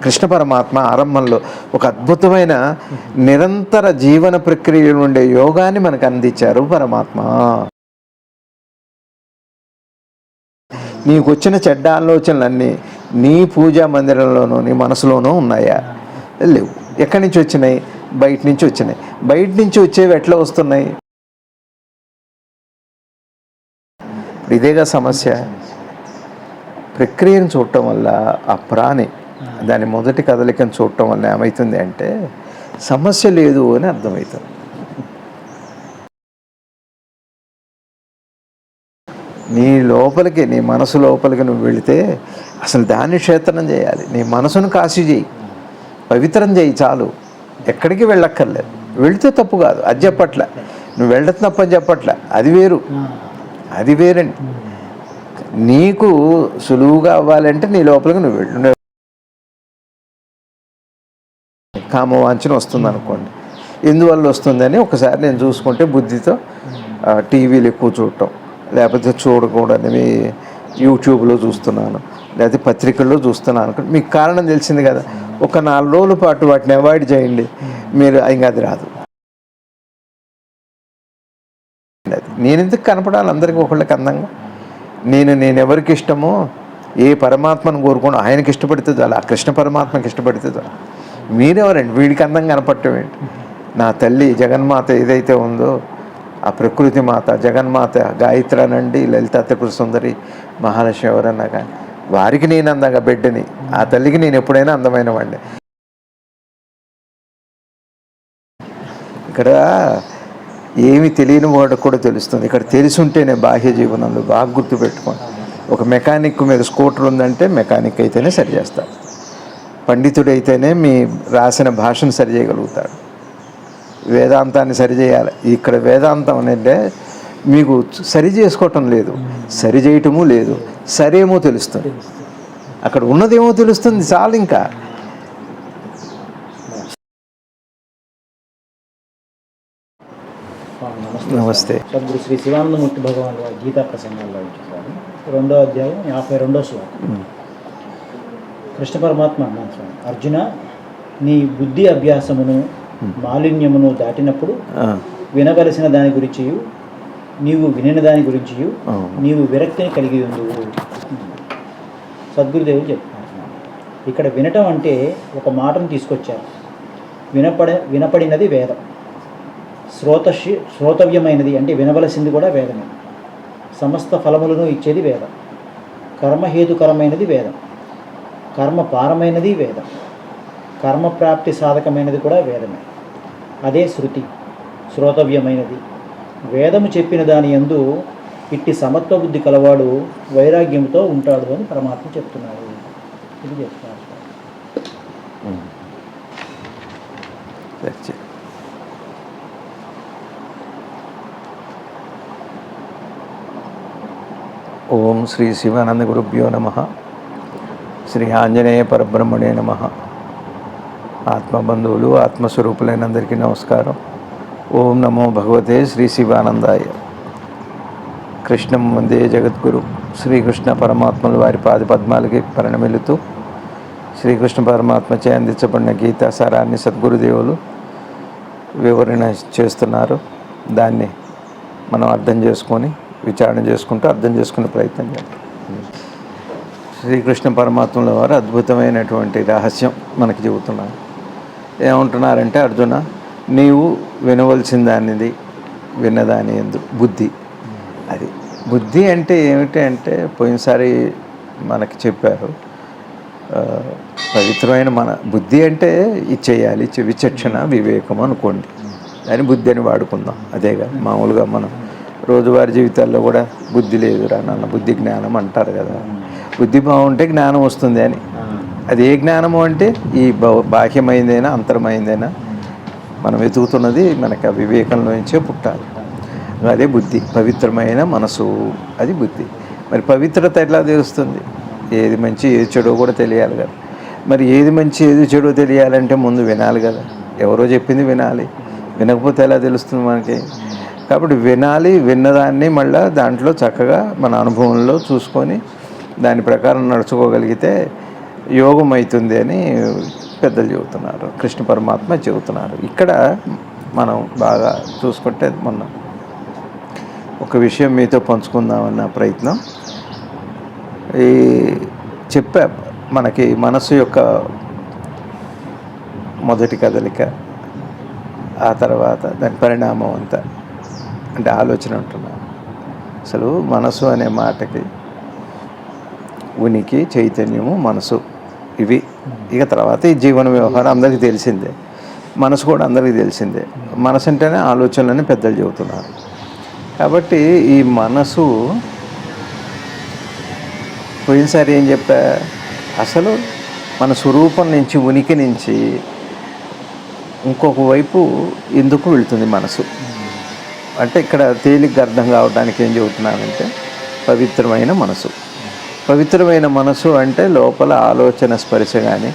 కృష్ణ పరమాత్మ ఆరంభంలో ఒక అద్భుతమైన నిరంతర జీవన ప్రక్రియలో ఉండే యోగాన్ని మనకు అందించారు పరమాత్మ. నీకు వచ్చిన చెడ్డ ఆలోచనలన్నీ నీ పూజా మందిరంలోనూ నీ మనసులోనూ ఉన్నాయా? లేవు. ఎక్కడి నుంచి వచ్చినాయి? బయట నుంచి వచ్చినాయి. బయట నుంచి వచ్చేవి ఎట్లా వస్తున్నాయి? ఇదేగా సమస్య. ప్రక్రియను చూడటం వల్ల ఆ ప్రాణి దాని మొదటి కదలికను చూడటం వల్ల ఏమవుతుంది అంటే సమస్య లేదు అని అర్థమవుతుంది. నీ లోపలికి, నీ మనసు లోపలికి నువ్వు వెళితే అసలు దాన్ని క్షేత్రం చేయాలి. నీ మనసును కాశీ చేయి, పవిత్రం చేయి, చాలు. ఎక్కడికి వెళ్ళక్కర్లేదు. వెళితే తప్పు కాదు, అది చెప్పట్లే. నువ్వు వెళ్ళడం తప్పని చెప్పట్లే, అది వేరు, అది వేరండి. నీకు సులువుగా అవ్వాలంటే నీ లోపలికి నువ్వు వెళ్ళు. కామవాంఛన వస్తుంది అనుకోండి, ఎందువల్ల వస్తుందని ఒకసారి నేను చూసుకుంటే బుద్ధితో టీవీలు ఎక్కువ చూడటం, లేకపోతే చూడకూడనివి యూట్యూబ్లో చూస్తున్నాను, లేకపోతే పత్రికల్లో చూస్తున్నాను అనుకోండి, మీకు కారణం తెలిసింది కదా. ఒక 4 రోజుల పాటు వాటిని అవాయిడ్ చేయండి, మీరు ఇంకా అది రాదు. నేను ఎందుకు కనపడాలి అందరికీ ఒకళ్ళకి అందంగా? నేను ఎవరికి ఇష్టమో, ఏ పరమాత్మను కోరుకోండి ఆయనకి ఇష్టపడితే చాలు, ఆ కృష్ణ పరమాత్మకి ఇష్టపడితే చాలు. మీరెవరండి వీడికి అందంగా కనపడటం ఏంటి? నా తల్లి జగన్మాత ఏదైతే ఉందో, ఆ ప్రకృతి మాత జగన్మాత గాయత్రానండి, లలిత త్రిపుర సుందరి, మహాలక్ష్మి ఎవరన్నా కానీ వారికి నేను అందంగా బిడ్డని, ఆ తల్లికి నేను ఎప్పుడైనా అందమైన వాడిని. ఇక్కడ ఏమి తెలియని వాడికి కూడా తెలుస్తుంది. ఇక్కడ తెలుసుంటేనే బాహ్య జీవనంలో బాగా గుర్తుపెట్టుకోండి. ఒక మెకానిక్ మీద స్కూటర్ ఉందంటే మెకానిక్ అయితేనే సరి చేస్తాడు, పండితుడైతేనే మీ రాసిన భాషను సరి చేయగలుగుతాడు, వేదాంతాన్ని సరిచేయాలి. ఇక్కడ వేదాంతం అనేది మీకు సరి చేసుకోవటం లేదు, సరి చేయటము లేదు, సరేమో తెలుస్తుంది, అక్కడ ఉన్నదేమో తెలుస్తుంది, చాలు. ఇంకా నమస్తే. సద్గురు శ్రీ శివానందమూర్తి భగవాన్ వారి గీతా ప్రసంగాల్లో ఇచ్చేసారు 2వ అధ్యాయం 52వ శ్లోకం. కృష్ణ పరమాత్మ అన్నాను, స్వామి, అర్జున, నీ బుద్ధి అభ్యాసమును మాలిన్యమును దాటినప్పుడు వినవలసిన దాని గురించి, నీవు వినిన దాని గురించి నీవు విరక్తిని కలిగి ఉందువు. సద్గురుదేవులు చెప్తున్నారు. ఇక్కడ వినటం అంటే ఒక మాటను తీసుకొచ్చారు. వినపడినది వేదం, శ్రోతవ్యమైనది అంటే వినవలసింది కూడా వేదమే. సమస్త ఫలములను ఇచ్చేది వేదం. కర్మహేతుకరమైనది వేదం, కర్మపారమైనది వేదం, కర్మప్రాప్తి సాధకమైనది కూడా వేదమే. అదే శృతి, శ్రోతవ్యమైనది. వేదము చెప్పిన దాని యందు ఇట్టి సమత్వ బుద్ధి కలవాడు వైరాగ్యంతో ఉంటాడు అని పరమాత్మ చెప్తున్నాడు. ఇది చెప్తున్నారు. ఓం శ్రీ శివానంద గురుభ్యో నమః. శ్రీ ఆంజనేయ పరబ్రహ్మణే నమః. ఆత్మబంధువులు, ఆత్మస్వరూపులైన అందరికీ నమస్కారం. ఓం నమో భగవతే శ్రీ శివానందాయ. కృష్ణం వందే జగద్గురు. శ్రీకృష్ణ పరమాత్మలు వారి పాదపద్మాలకి పరిణమిలుతూ శ్రీకృష్ణ పరమాత్మచే అందించబడిన గీతా సారాన్ని సద్గురుదేవులు వివరణ చేస్తున్నారు. దాన్ని మనం అర్థం చేసుకొని విచారణ చేసుకుంటూ అర్థం చేసుకునే ప్రయత్నం చేద్దాం. శ్రీకృష్ణ పరమాత్మల వారు అద్భుతమైనటువంటి రహస్యం మనకి చెబుతున్నారు. ఏమంటున్నారంటే, అర్జున, నీవు వినవలసిన దానిది విన్నదాని యందు బుద్ధి. అది బుద్ధి అంటే ఏమిటి అంటే, పోయినసారి మనకి చెప్పారు, పవిత్రమైన మన బుద్ధి అంటే ఇచ్చేయాలి, విచక్షణ వివేకం అనుకోండి, దాని బుద్ధి అని వాడుకుందాం. అదేగా మామూలుగా మనం రోజువారీ జీవితాల్లో కూడా బుద్ధి లేదురా నాన్న, బుద్ధి జ్ఞానం అంటారు కదా. బుద్ధి బాగుంటే జ్ఞానం వస్తుంది అని. అది ఏ జ్ఞానము అంటే ఈ బాహ్యమైందైనా అంతరమైందైనా మనం వెతుకుతున్నది మనకు ఆ వివేకంలో నుంచే పుట్టాలి. అదే బుద్ధి, పవిత్రమైన మనసు, అది బుద్ధి. మరి పవిత్రత ఎట్లా తెలుస్తుంది? ఏది మంచి ఏది చెడో కూడా తెలియాలి కదా. మరి ఏది మంచి ఏది చెడో తెలియాలంటే ముందు వినాలి కదా. ఎవరో చెప్పింది వినాలి, వినకపోతే ఎలా తెలుస్తుంది మనకి? కాబట్టి వినాలి, విన్నదాన్ని మళ్ళీ దాంట్లో చక్కగా మన అనుభవంలో చూసుకొని దాని ప్రకారం నడుచుకోగలిగితే యోగం అవుతుంది అని పెద్దలు చెబుతున్నారు, కృష్ణ పరమాత్మ చెబుతున్నారు. ఇక్కడ మనం బాగా చూసుకుంటే మొన్న ఒక విషయం మీతో పంచుకుందామన్న ప్రయత్నం ఈ చెప్పా. మనకి మనసు యొక్క మొదటి కదలిక, ఆ తర్వాత దాని పరిణామం అంతా, అంటే ఆలోచన ఉంటున్నాను. అసలు మనసు అనే మాటకి ఉనికి, చైతన్యము, మనసు ఇవి. ఇక తర్వాత ఈ జీవన వ్యవహారం అందరికీ తెలిసిందే, మనసు కూడా అందరికీ తెలిసిందే. మనసు అంటేనే ఆలోచనలని పెద్దలు చెబుతున్నారు. కాబట్టి ఈ మనసు పోయినసారి ఏం చెప్పా, అసలు మన స్వరూపం నుంచి, ఉనికి నుంచి ఇంకొక వైపు ఎందుకు వెళుతుంది మనసు అంటే, ఇక్కడ తేలిగ్గా అర్థం కావడానికి ఏం చెబుతున్నానంటే, పవిత్రమైన మనసు. పవిత్రమైన మనసు అంటే లోపల ఆలోచన స్పర్శ కానీ,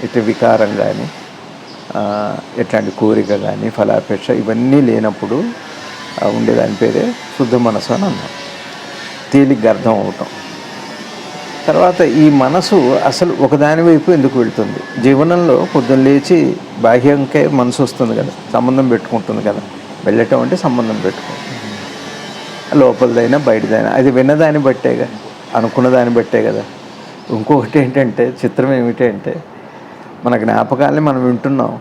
ఇటు వికారం కానీ, ఎట్లాంటి కోరిక కానీ, ఫలాపేక్ష ఇవన్నీ లేనప్పుడు ఉండేదాని పేరే శుద్ధ మనసు అని అన్నాం. తేలిగ్గా అర్థం అవటం. తర్వాత ఈ మనసు అసలు ఒకదాని వైపు ఎందుకు వెళ్తుంది? జీవనంలో పొద్దున్న లేచి బాహ్యంకే మనసు వస్తుంది కదా, సంబంధం పెట్టుకుంటుంది కదా. వెళ్ళటం అంటే సంబంధం పెట్టుకుంటుంది, లోపలదైనా బయటదైనా. అది విన్నదాన్ని బట్టేగా, అనుకున్న దాన్ని బట్టే కదా. ఇంకొకటి ఏంటంటే, చిత్రం ఏమిటంటే, మన జ్ఞాపకాలని మనం వింటున్నాం,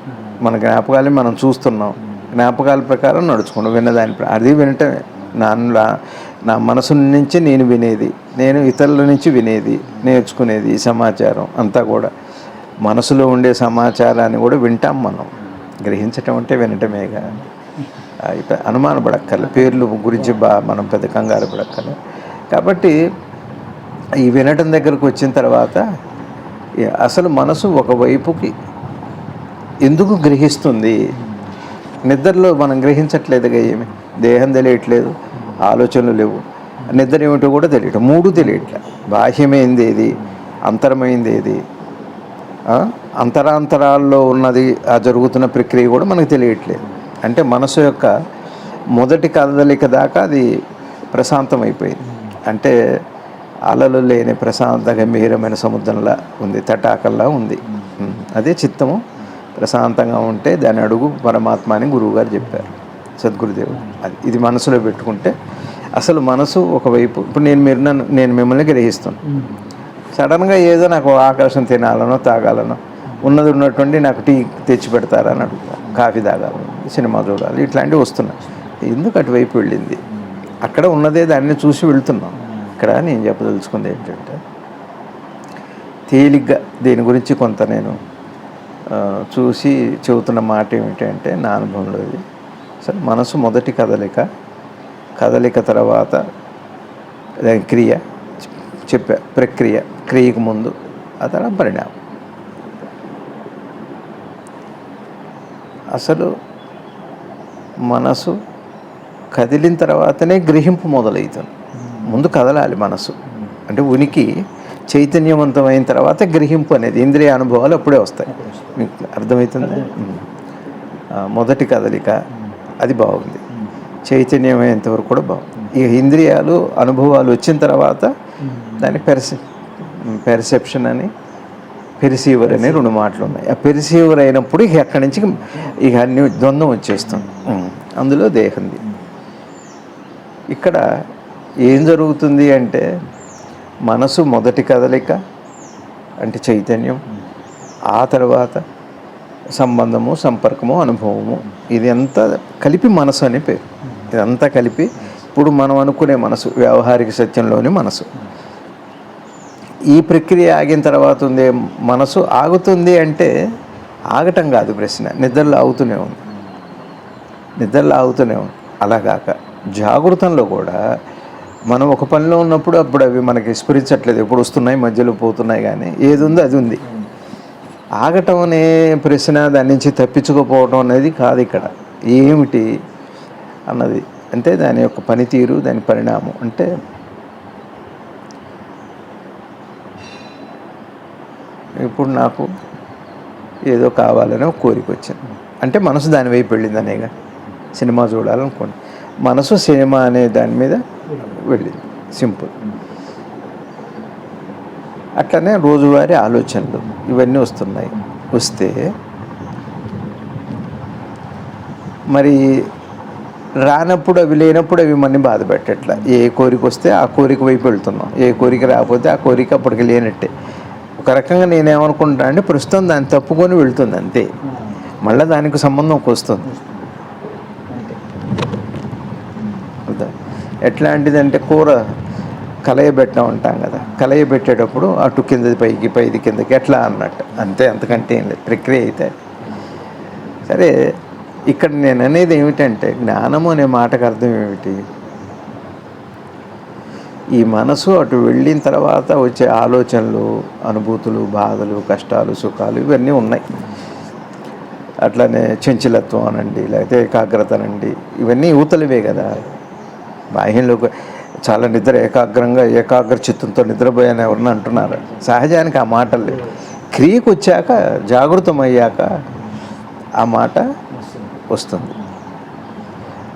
మన జ్ఞాపకాలని మనం చూస్తున్నాం, జ్ఞాపకాల ప్రకారం నడుచుకున్నాం. విన్నదాని అది వినటమే. నా మనసు నుంచి నేను వినేది, నేను ఇతరుల నుంచి వినేది, నేర్చుకునేది, ఈ సమాచారం అంతా కూడా మనసులో ఉండే సమాచారాన్ని కూడా వింటాం మనం. గ్రహించటం అంటే వినటమేగా. అనుమానపడక్కర్లే, పేర్లు గురించి మనం పెద్ద కంగారు పడక్కర్లే. కాబట్టి ఈ వినటం దగ్గరకు వచ్చిన తర్వాత అసలు మనసు ఒకవైపుకి ఎందుకు గ్రహిస్తుంది? నిద్రలో మనం గ్రహించట్లేదుగా, ఏమి దేహం తెలియట్లేదు, ఆలోచనలు లేవు, నిద్ర ఏమిటో కూడా తెలియటం, మూడు తెలియట్లే. బాహ్యమైంది ఏది, అంతరమైంది ఏది, అంతరాంతరాల్లో ఉన్నది, ఆ జరుగుతున్న ప్రక్రియ కూడా మనకు తెలియట్లేదు. అంటే మనసు యొక్క మొదటి కదలిక దాకా అది ప్రశాంతమైపోయింది. అంటే అలలు లేని ప్రశాంత గంభీరమైన సముద్రంలా ఉంది, తటాకల్లా ఉంది. అదే చిత్తము ప్రశాంతంగా ఉంటే దాని అడుగు పరమాత్మ అని గురువుగారు చెప్పారు, సద్గురుదేవుడు. ఇది మనసులో పెట్టుకుంటే అసలు మనసు ఒకవైపు. ఇప్పుడు నేను మిమ్మల్ని గ్రహిస్తాను. సడన్గా ఏదో నాకు ఆకాశం తినాలనో తాగాలనో, ఉన్నది ఉన్నటువంటి నాకు టీ తెచ్చి పెడతారని అడుగుతాను, కాఫీ తాగాలి, సినిమా చూడాలి, ఇట్లాంటివి వస్తున్నాయి. ఎందుకు అటువైపు వెళ్ళింది? అక్కడ ఉన్నదే దాన్ని చూసి వెళ్తున్నాం. ఇక్కడ నేను చెప్పదలుచుకుంది ఏంటంటే, తేలిగ్గా దీని గురించి కొంత నేను చూసి చెబుతున్న మాట ఏమిటంటే, నా అనుభవంలో ఇది. అసలు మనసు మొదటి కదలిక తర్వాత దాని క్రియ చెప్పా, క్రియకు ముందు ఆ తర్వాత పరిణామం. అసలు మనసు కదిలిన తర్వాతనే గ్రహింపు మొదలవుతుంది. ముందు కదలాలి మనసు, అంటే ఉనికి చైతన్యవంతమైన తర్వాత గ్రహింపు అనేది, ఇంద్రియ అనుభవాలు అప్పుడే వస్తాయి. మీకు అర్థమవుతుంది? మొదటి కదలిక అది బాగుంది, చైతన్యమైనంతవరకు కూడా బాగుంది. ఈ ఇంద్రియాలు అనుభవాలు వచ్చిన తర్వాత దాన్ని పెర్సెప్షన్ అని, పెరిసీవర్ అని రెండు మాటలు ఉన్నాయి. ఆ పెరిసీవర్ అయినప్పుడు ఇక అక్కడి నుంచి ఇక అన్ని ద్వంద్వం వచ్చేస్తుంది. అందులో దేహంది. ఇక్కడ ఏం జరుగుతుంది అంటే, మనసు మొదటి కదలిక అంటే చైతన్యం, ఆ తర్వాత సంబంధము, సంపర్కము, అనుభవము, ఇది అంతా కలిపి మనసు అని పేరు. ఇదంతా కలిపి ఇప్పుడు మనం అనుకునే మనసు, వ్యావహారిక సత్యంలోని మనసు. ఈ ప్రక్రియ ఆగిన తర్వాత ఉందే మనసు. ఆగుతుంది అంటే ఆగటం కాదు ప్రశ్న, నిద్రలో ఆగుతూనే ఉంది. అలాగాక జాగృతంలో కూడా మనం ఒక పనిలో ఉన్నప్పుడు అప్పుడు అవి మనకి స్ఫురించట్లేదు, ఎప్పుడు వస్తున్నాయి, మధ్యలో పోతున్నాయి, కానీ ఏది ఉందో అది ఉంది. ఆగటం అనే ప్రశ్న, దాని నుంచి తప్పించుకోపోవటం అనేది కాదు ఇక్కడ. ఏమిటి అన్నది అంటే దాని యొక్క పనితీరు, దాని పరిణామం. అంటే ఇప్పుడు నాకు ఏదో కావాలని ఒక కోరిక వచ్చింది అంటే మనసు దాని వైపు వెళ్ళింది అనేగా. సినిమా చూడాలనుకోండి, మనసు సినిమా అనే దాని మీద వెళ్ళింది, సింపుల్. అట్లనే రోజువారీ ఆలోచనలు ఇవన్నీ వస్తున్నాయి. వస్తే మరి రానప్పుడు అవి లేనప్పుడు అవి మనని బాధ పెట్టట్లా. ఏ కోరిక వస్తే ఆ కోరిక వైపు వెళ్తున్నాం, ఏ కోరిక రాకపోతే ఆ కోరిక అప్పటికి లేనట్టే. ఒక రకంగా నేనేమనుకుంటా అంటే ప్రస్తుతం దాన్ని తప్పుకొని వెళ్తుంది అంతే, మళ్ళీ దానికి సంబంధంకి వస్తుంది. ఎట్లాంటిదంటే కూర కలయబెట్టడం అంటాం కదా, కలయబెట్టేటప్పుడు అటు కిందది పైకి పైది కిందకి ఎట్లా అన్నట్టు అంతే, అంతకంటే ఏం లేదు ప్రక్రియ అయితే. సరే, ఇక్కడ నేను అనేది ఏమిటంటే జ్ఞానము అనే మాటకు అర్థం ఏమిటి? ఈ మనసు అటు వెళ్ళిన తర్వాత వచ్చే ఆలోచనలు, అనుభూతులు, బాధలు, కష్టాలు, సుఖాలు ఇవన్నీ ఉన్నాయి. అట్లనే చంచలత్వం అనండి, లేకపోతే ఏకాగ్రత అనండి, ఇవన్నీ యువతలవే కదా. బాహ్యంలో చాలా నిద్ర ఏకాగ్ర చిత్తంతో నిద్రపోయాను ఎవరన్నా అంటున్నారు. సహజానికి ఆ మాటలు లేవు. క్రియకు వచ్చాక, జాగృతం అయ్యాక ఆ మాట వస్తుంది.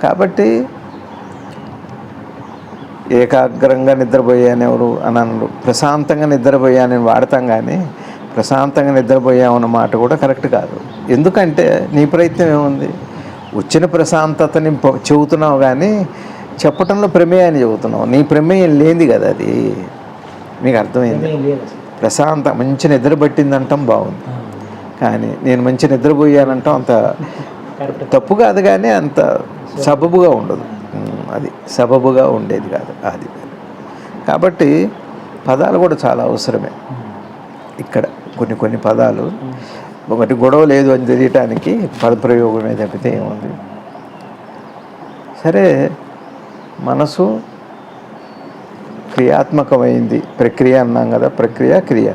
కాబట్టి ఏకాగ్రంగా నిద్రపోయాను ఎవరు అని అనరు, ప్రశాంతంగా నిద్రపోయానని వాడతాం. కానీ ప్రశాంతంగా నిద్రపోయామన్న మాట కూడా కరెక్ట్ కాదు. ఎందుకంటే నీ ప్రయత్నం ఏముంది? వచ్చిన ప్రశాంతతని చెబుతున్నావు కానీ చెప్పటంలో ప్రమేయాన్ని చెబుతున్నావు. నీ ప్రమేయం లేనిది కదా అది. మీకు అర్థమైంది? మంచి నిద్ర పట్టిందంటాం బాగుంది, కానీ నేను మంచి నిద్రపోయానంటాం అంత తప్పు కాదు, కానీ అంత సబబుగా ఉండదు. అది సబబుగా ఉండేది కాదు అది. కాబట్టి పదాలు కూడా చాలా అవసరమే. ఇక్కడ కొన్ని పదాలు, ఒకటి గొడవ లేదు అని తెలియటానికి పదప్రయోగమే తప్పితే ఏముంది. సరే, మనసు క్రియాత్మకమైంది, ప్రక్రియ అన్నాం కదా, ప్రక్రియ క్రియ.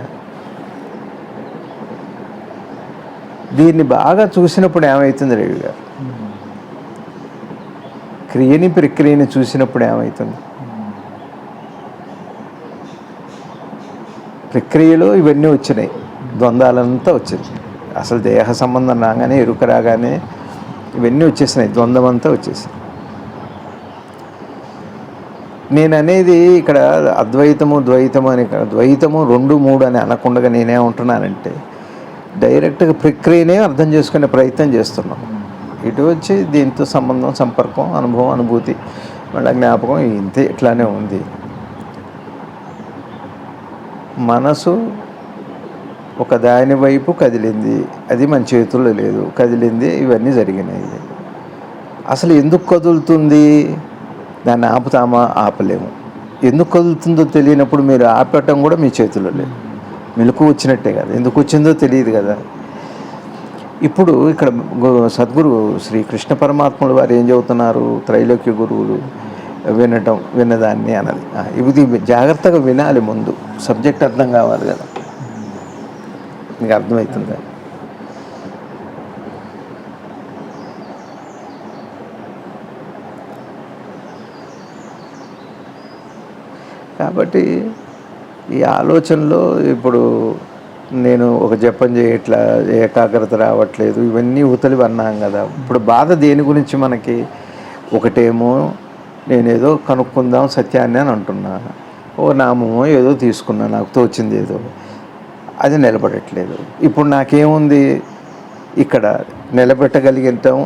దీన్ని బాగా చూసినప్పుడు ఏమవుతుంది రవి గారు? క్రియని ప్రక్రియని చూసినప్పుడు ఏమవుతుంది? ప్రక్రియలో ఇవన్నీ వచ్చినాయి, ద్వంద్వాలంతా వచ్చింది. అసలు దేహ సంబంధం రాగానే, ఎరుక రాగానే ఇవన్నీ వచ్చేసినాయి, ద్వంద్వం అంతా వచ్చేసింది. నేను అనేది ఇక్కడ అద్వైతము ద్వైతము అని, ద్వైతము 2, 3 అని అనకుండా నేనేమంటున్నానంటే డైరెక్ట్గా ప్రక్రియనే అర్థం చేసుకునే ప్రయత్నం చేస్తున్నాం. ఇటు వచ్చి దీంతో సంబంధం, సంపర్కం, అనుభవం, అనుభూతి, మళ్ళీ జ్ఞాపకం, ఇంతే, ఇట్లానే ఉంది. మనసు ఒక దాని వైపు కదిలింది, అది మన చేతుల్లో లేదు, కదిలింది, ఇవన్నీ జరిగినాయి. అసలు ఎందుకు కదులుతుంది? దాన్ని ఆపుతామా? ఆపలేము. ఎందుకు కదులుతుందో తెలియనప్పుడు మీరు ఆపటం కూడా మీ చేతుల్లో లేదు. మెలకు వచ్చినట్టే కదా, ఎందుకు వచ్చిందో తెలియదు కదా. ఇప్పుడు ఇక్కడ సద్గురు శ్రీ కృష్ణ పరమాత్ముల వారు ఏం చెబుతున్నారు? త్రైలోక్య గురువులు విన్నదాన్ని అన్నది. ఇది జాగ్రత్తగా వినాలి, ముందు సబ్జెక్ట్ అర్థం కావాలి కదా. మీకు అర్థమవుతుందా? కాబట్టి ఈ ఆలోచనలో ఇప్పుడు నేను ఒక జపం చేయట్లా, ఏకాగ్రత రావట్లేదు, ఇవన్నీ ఉతలివి అన్నాం కదా. ఇప్పుడు బాధ దేని గురించి మనకి? ఒకటేమో నేనేదో కనుక్కుందాం సత్యాన్ని అని అంటున్నా, ఓ నామమో ఏదో తీసుకున్నా, నాకు తోచింది ఏదో, అది నిలబడట్లేదు. ఇప్పుడు నాకేముంది? ఇక్కడ నిలబెట్టగలిగటం,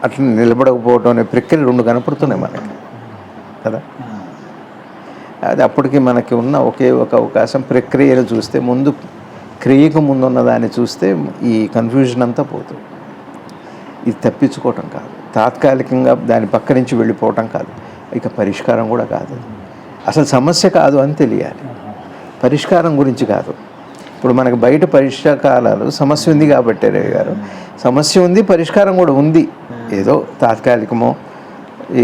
అట్లా నిలబడకపోవటం అనే ప్రక్రియ 2 కనపడుతున్నాయి మనకి కదా. అది అప్పటికి మనకి ఉన్న ఒకే ఒక అవకాశం ప్రక్రియను చూస్తే, ముందు క్రియకు ముందున్న దాన్ని చూస్తే ఈ కన్ఫ్యూజన్ అంతా పోతుంది. ఇది తప్పించుకోవటం కాదు, తాత్కాలికంగా దాని పక్క నుంచి వెళ్ళిపోవటం కాదు, ఇక పరిష్కారం కూడా కాదు. అసలు సమస్య కాదు అని తెలియాలి, పరిష్కారం గురించి కాదు. ఇప్పుడు మనకు బయట పరిష్కారాలు, సమస్య ఉంది కాబట్టి రవి గారు, సమస్య ఉంది, పరిష్కారం కూడా ఉంది. ఏదో తాత్కాలికమో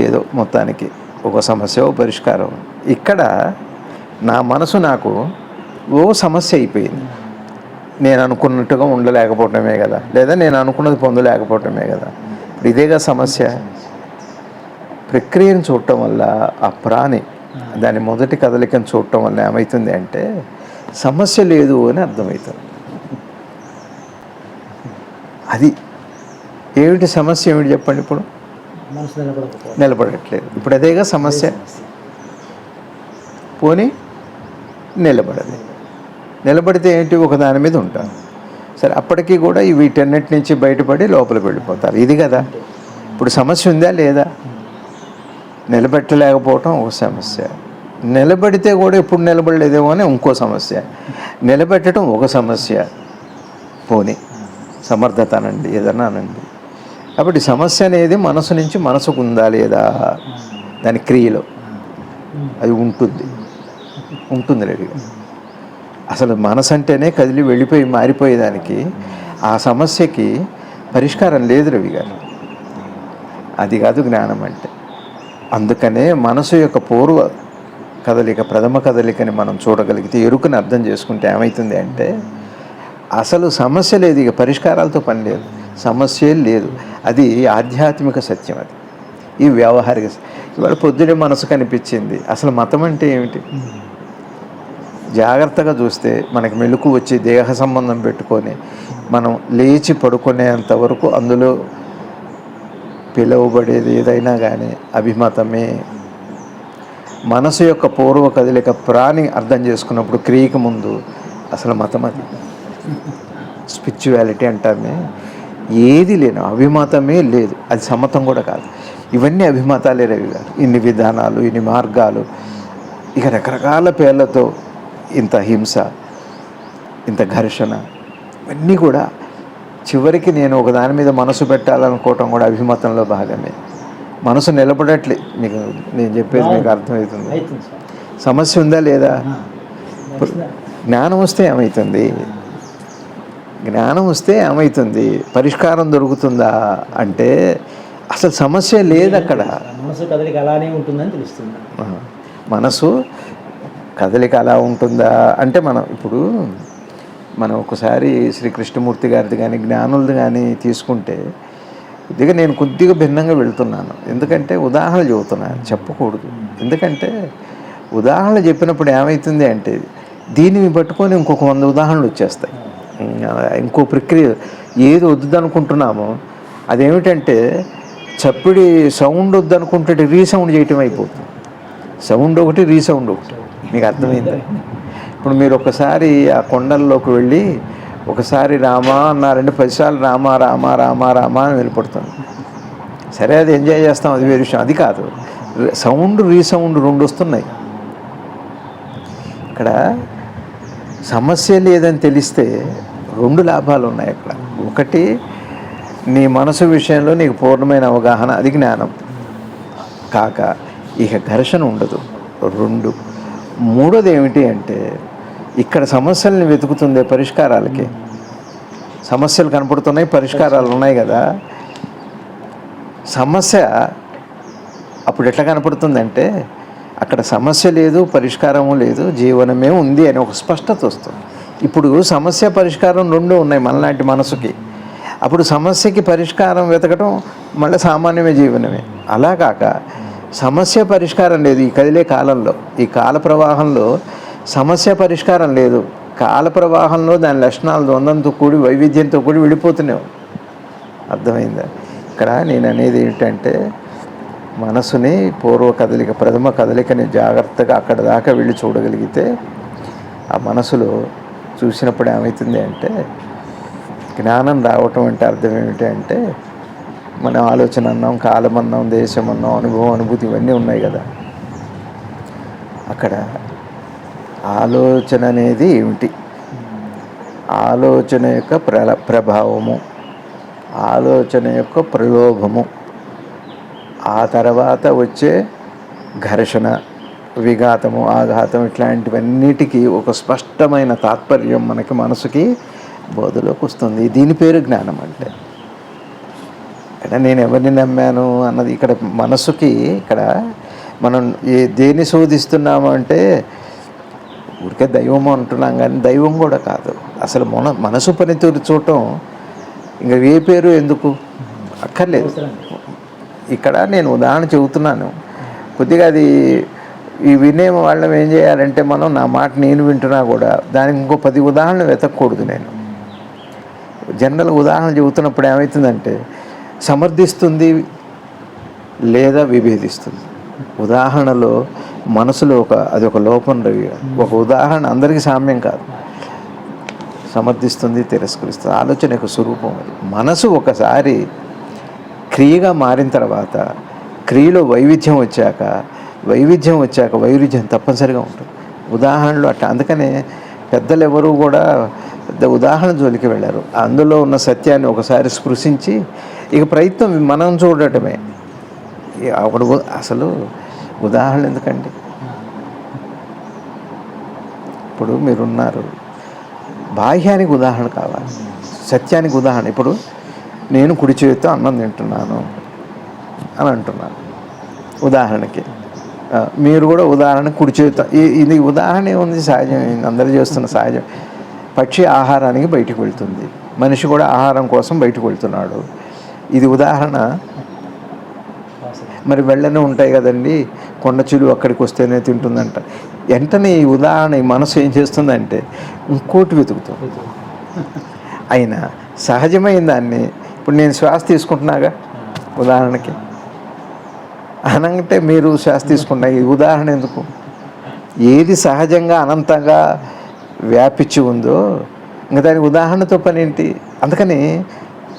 ఏదో మొత్తానికి ఒక సమస్య, ఓ పరిష్కారం. ఇక్కడ నా మనసు నాకు ఓ సమస్య అయిపోయింది. నేను అనుకున్నట్టుగా ఉండలేకపోవటమే కదా, లేదా నేను అనుకున్నది పొందలేకపోవటమే కదా. ఇదేగా సమస్య. ప్రక్రియను చూడటం వల్ల, ఆ ప్రాణి దాని మొదటి కదలికను చూడటం వల్ల ఏమవుతుంది అంటే సమస్య లేదు అని అర్థమవుతుంది. అది ఏమిటి సమస్య? ఏమిటి చెప్పండి. ఇప్పుడు నిలబడట్లేదు, ఇప్పుడు అదేగా సమస్య. పోనీ నిలబడదు. నిలబడితే ఏంటి, ఒక దాని మీద ఉంటారు. సరే, అప్పటికీ కూడా వీటన్నిటి నుంచి బయటపడి లోపలికి వెళ్ళిపోతారు. ఇది కదా ఇప్పుడు సమస్య ఉందా లేదా? నిలబెట్టలేకపోవటం ఒక సమస్య, నిలబడితే కూడా ఎప్పుడు నిలబడలేదేమో అని ఇంకో సమస్య, నిలబెట్టడం ఒక సమస్య. పోనీ సమర్థత అనండి, ఏదన్నా అనండి. కాబట్టి సమస్య అనేది మనసు నుంచి మనసుకు ఉందా లేదా, దాని క్రియలో అది ఉంటుంది రెడీగా. అసలు మనసు అంటేనే కదిలి వెళ్ళిపోయి మారిపోయేదానికి, ఆ సమస్యకి పరిష్కారం లేదు రవి గారు. అది కాదు జ్ఞానం అంటే. అందుకనే మనసు యొక్క పూర్వ కదలిక, ప్రథమ కదలికని మనం చూడగలిగితే, ఎరుకని అర్థం చేసుకుంటే ఏమవుతుంది అంటే, అసలు సమస్య లేదు, ఇక పరిష్కారాలతో పని లేదు, సమస్య లేదు. అది ఆధ్యాత్మిక సత్యం. అది ఈ వ్యావహారిక. ఇవాళ పొద్దునే మనసు కనిపించింది. అసలు మతం అంటే ఏమిటి? జాగ్రత్తగా చూస్తే మనకి మెలకు వచ్చి దేహ సంబంధం పెట్టుకొని మనం లేచి పడుకునేంత వరకు అందులో పిలువబడేది ఏదైనా కానీ అభిమతమే. మనసు యొక్క పూర్వ కదలిక ప్రాణి అర్థం చేసుకున్నప్పుడు క్రియకి ముందు అసలు మతం అది. స్పిరిచువాలిటీ అంటామే, ఏది లేను, అభిమతమే లేదు. అది సమతం కూడా కాదు. ఇవన్నీ అభిమతాలే రవి గారు. ఇన్ని విధానాలు, ఇన్ని మార్గాలు, ఇక రకరకాల పేర్లతో ఇంత హింస, ఇంత ఘర్షణ, ఇవన్నీ కూడా చివరికి నేను ఒక దాని మీద మనసు పెట్టాలనుకోవటం కూడా అభిమతంలో భాగమే. మనసు నిలబడట్లే. మీకు నేను చెప్పేది మీకు అర్థమవుతుంది. సమస్య ఉందా లేదా? జ్ఞానం వస్తే ఏమవుతుంది? జ్ఞానం వస్తే ఏమవుతుంది? పరిష్కారం దొరుకుతుందా అంటే అసలు సమస్య లేదు అక్కడ. మనసు కదలిక అలానే ఉంటుందని తెలుస్తుంది. మనసు కదలిక అలా ఉంటుందా అంటే, మనం ఒకసారి శ్రీ కృష్ణమూర్తి గారిది కానీ జ్ఞానులది కానీ తీసుకుంటే, కొద్దిగా నేను భిన్నంగా వెళ్తున్నాను. ఎందుకంటే ఉదాహరణ చెబుతున్నాను, చెప్పకూడదు. ఎందుకంటే ఉదాహరణ చెప్పినప్పుడు ఏమవుతుంది అంటే, దీన్ని పట్టుకొని ఇంకొక 100 ఉదాహరణలు వచ్చేస్తాయి. ఇంకో ప్రక్రియ ఏది వద్దుదనుకుంటున్నామో అదేమిటంటే, చప్పిడి సౌండ్ వద్దనుకుంటే రీసౌండ్ చేయటం అయిపోతుంది. సౌండ్ ఒకటి, రీసౌండ్ ఒకటి. మీకు అర్థమైందా? ఇప్పుడు మీరు ఒకసారి ఆ కొండల్లోకి వెళ్ళి ఒకసారి రామా అన్నారంటే 10 సార్లు రామా రామా రామా రామా అని వెళ్ళిపడుతుంది. సరే, అది ఎంజాయ్ చేస్తాం, అది వేరే విషయం. అది కాదు, సౌండ్ రీసౌండ్ 2 వస్తున్నాయి. ఇక్కడ సమస్య లేదని తెలిస్తే 2 లాభాలు ఉన్నాయి అక్కడ. ఒకటి, నీ మనసు విషయంలో నీకు పూర్ణమైన అవగాహన, అది జ్ఞానం కాక ఇక ఘర్షణ ఉండదు. 2, మూడోది ఏమిటి అంటే, ఇక్కడ సమస్యల్ని వెతుకుతుందే పరిష్కారాలకి. సమస్యలు కనపడుతున్నాయి, పరిష్కారాలు ఉన్నాయి కదా. సమస్య అప్పుడు ఎట్లా కనపడుతుందంటే, అక్కడ సమస్య లేదు, పరిష్కారము లేదు, జీవనమే ఉంది అని ఒక స్పష్టత వస్తుంది. ఇప్పుడు సమస్య పరిష్కారం 2 ఉన్నాయి మనలాంటి మనసుకి. అప్పుడు సమస్యకి పరిష్కారం వెతకడం మళ్ళీ సామాన్యమే, జీవనమే. అలా కాక సమస్య పరిష్కారం లేదు ఈ కదిలే కాలంలో. ఈ కాల ప్రవాహంలో సమస్య పరిష్కారం లేదు. కాల ప్రవాహంలో దాని లక్షణాలు ద్వంద్వంతో కూడి, వైవిధ్యంతో కూడి వెళ్ళిపోతున్నావు. అర్థమైందా? ఇక్కడ నేను అనేది ఏంటంటే, మనసుని పూర్వ కదలిక, ప్రథమ కదలికని జాగ్రత్తగా అక్కడ దాకా వెళ్ళి చూడగలిగితే, ఆ మనసులో చూసినప్పుడు ఏమవుతుంది అంటే, జ్ఞానం రావటం అంటే అర్థం ఏమిటి అంటే, మన ఆలోచన అన్నాం, కాలం అన్నాం, దేశం అన్నాం, అనుభవం, అనుభూతి, ఇవన్నీ ఉన్నాయి కదా. అక్కడ ఆలోచన అనేది ఏమిటి, ఆలోచన యొక్క ప్రభావము, ఆలోచన యొక్క ప్రలోభము, ఆ తర్వాత వచ్చే ఘర్షణ, విఘాతము, ఆఘాతం, ఇట్లాంటివన్నిటికీ ఒక స్పష్టమైన తాత్పర్యం మనకి మనసుకి బోధలోకి వస్తుంది. దీని పేరు జ్ఞానం. అంటే ఇక్కడ నేను ఎవరిని నమ్మాను అన్నది, ఇక్కడ మనసుకి, ఇక్కడ మనం దేన్ని శోధిస్తున్నాము అంటే, ఊరికే దైవము అంటున్నాం కానీ దైవం కూడా కాదు. అసలు మనసు పనితీరు చూడటం ఇంకా ఏ పేరు ఎందుకు అక్కర్లేదు. ఇక్కడ నేను ఉదాహరణ చెబుతున్నాను. కొద్దిగా అది ఈ వినే వాళ్ళం ఏం చేయాలంటే, మనం నా మాట నేను వింటున్నా కూడా దానికి ఇంకో 10 ఉదాహరణలు వెతకూడదు. నేను జనరల్ ఉదాహరణ చెబుతున్నప్పుడు ఏమవుతుందంటే, సమర్థిస్తుంది లేదా విభేదిస్తుంది. ఉదాహరణలో మనసులో అది ఒక లోపం రవి. ఒక ఉదాహరణ అందరికీ సామ్యం కాదు. సమర్థిస్తుంది, తిరస్కరిస్తుంది. ఆలోచన యొక్క స్వరూపం అది. మనసు ఒకసారి క్రియగా మారిన తర్వాత క్రియలో వైవిధ్యం వచ్చాక వైరుధ్యం తప్పనిసరిగా ఉంటుంది. ఉదాహరణలు అట్లా. అందుకనే పెద్దలు ఎవరు కూడా పెద్ద ఉదాహరణ జోలికి వెళ్ళారు. అందులో ఉన్న సత్యాన్ని ఒకసారి స్పృశించి ఇక ప్రయత్నం మనం చూడటమే. అప్పుడు అసలు ఉదాహరణ ఎందుకండి? ఇప్పుడు మీరున్నారు, బాహ్యానికి ఉదాహరణ కావాలి, సత్యానికి ఉదాహరణ. ఇప్పుడు నేను కుడి చేతితో అన్నం తింటున్నాను అని అంటున్నాను ఉదాహరణకి. మీరు కూడా ఉదాహరణ కుడి చేతితో, ఇది ఉదాహరణ ఏముంది? సహజం, అందరూ చేస్తున్న సహజం. పక్షి ఆహారానికి బయటికి వెళ్తుంది, మనిషి కూడా ఆహారం కోసం బయటకు వెళ్తున్నాడు. ఇది ఉదాహరణ. మరి వెళ్ళనే ఉంటాయి కదండి, కొండ చిలువ అక్కడికి వస్తేనే తింటుందంట. వెంటనే ఈ ఉదాహరణ ఈ మనసు ఏం చేస్తుందంటే ఇంకోటి వెతుకుతుంది. అయినా సహజమైన దాన్ని, ఇప్పుడు నేను శ్వాస తీసుకుంటున్నాగా ఉదాహరణకి, అనంటే మీరు శ్వాస తీసుకున్నా, ఈ ఉదాహరణ ఎందుకు? ఏది సహజంగా అనంతంగా వ్యాపించి ఉందో ఇంకా దానికి ఉదాహరణతో పని ఏంటి? అందుకని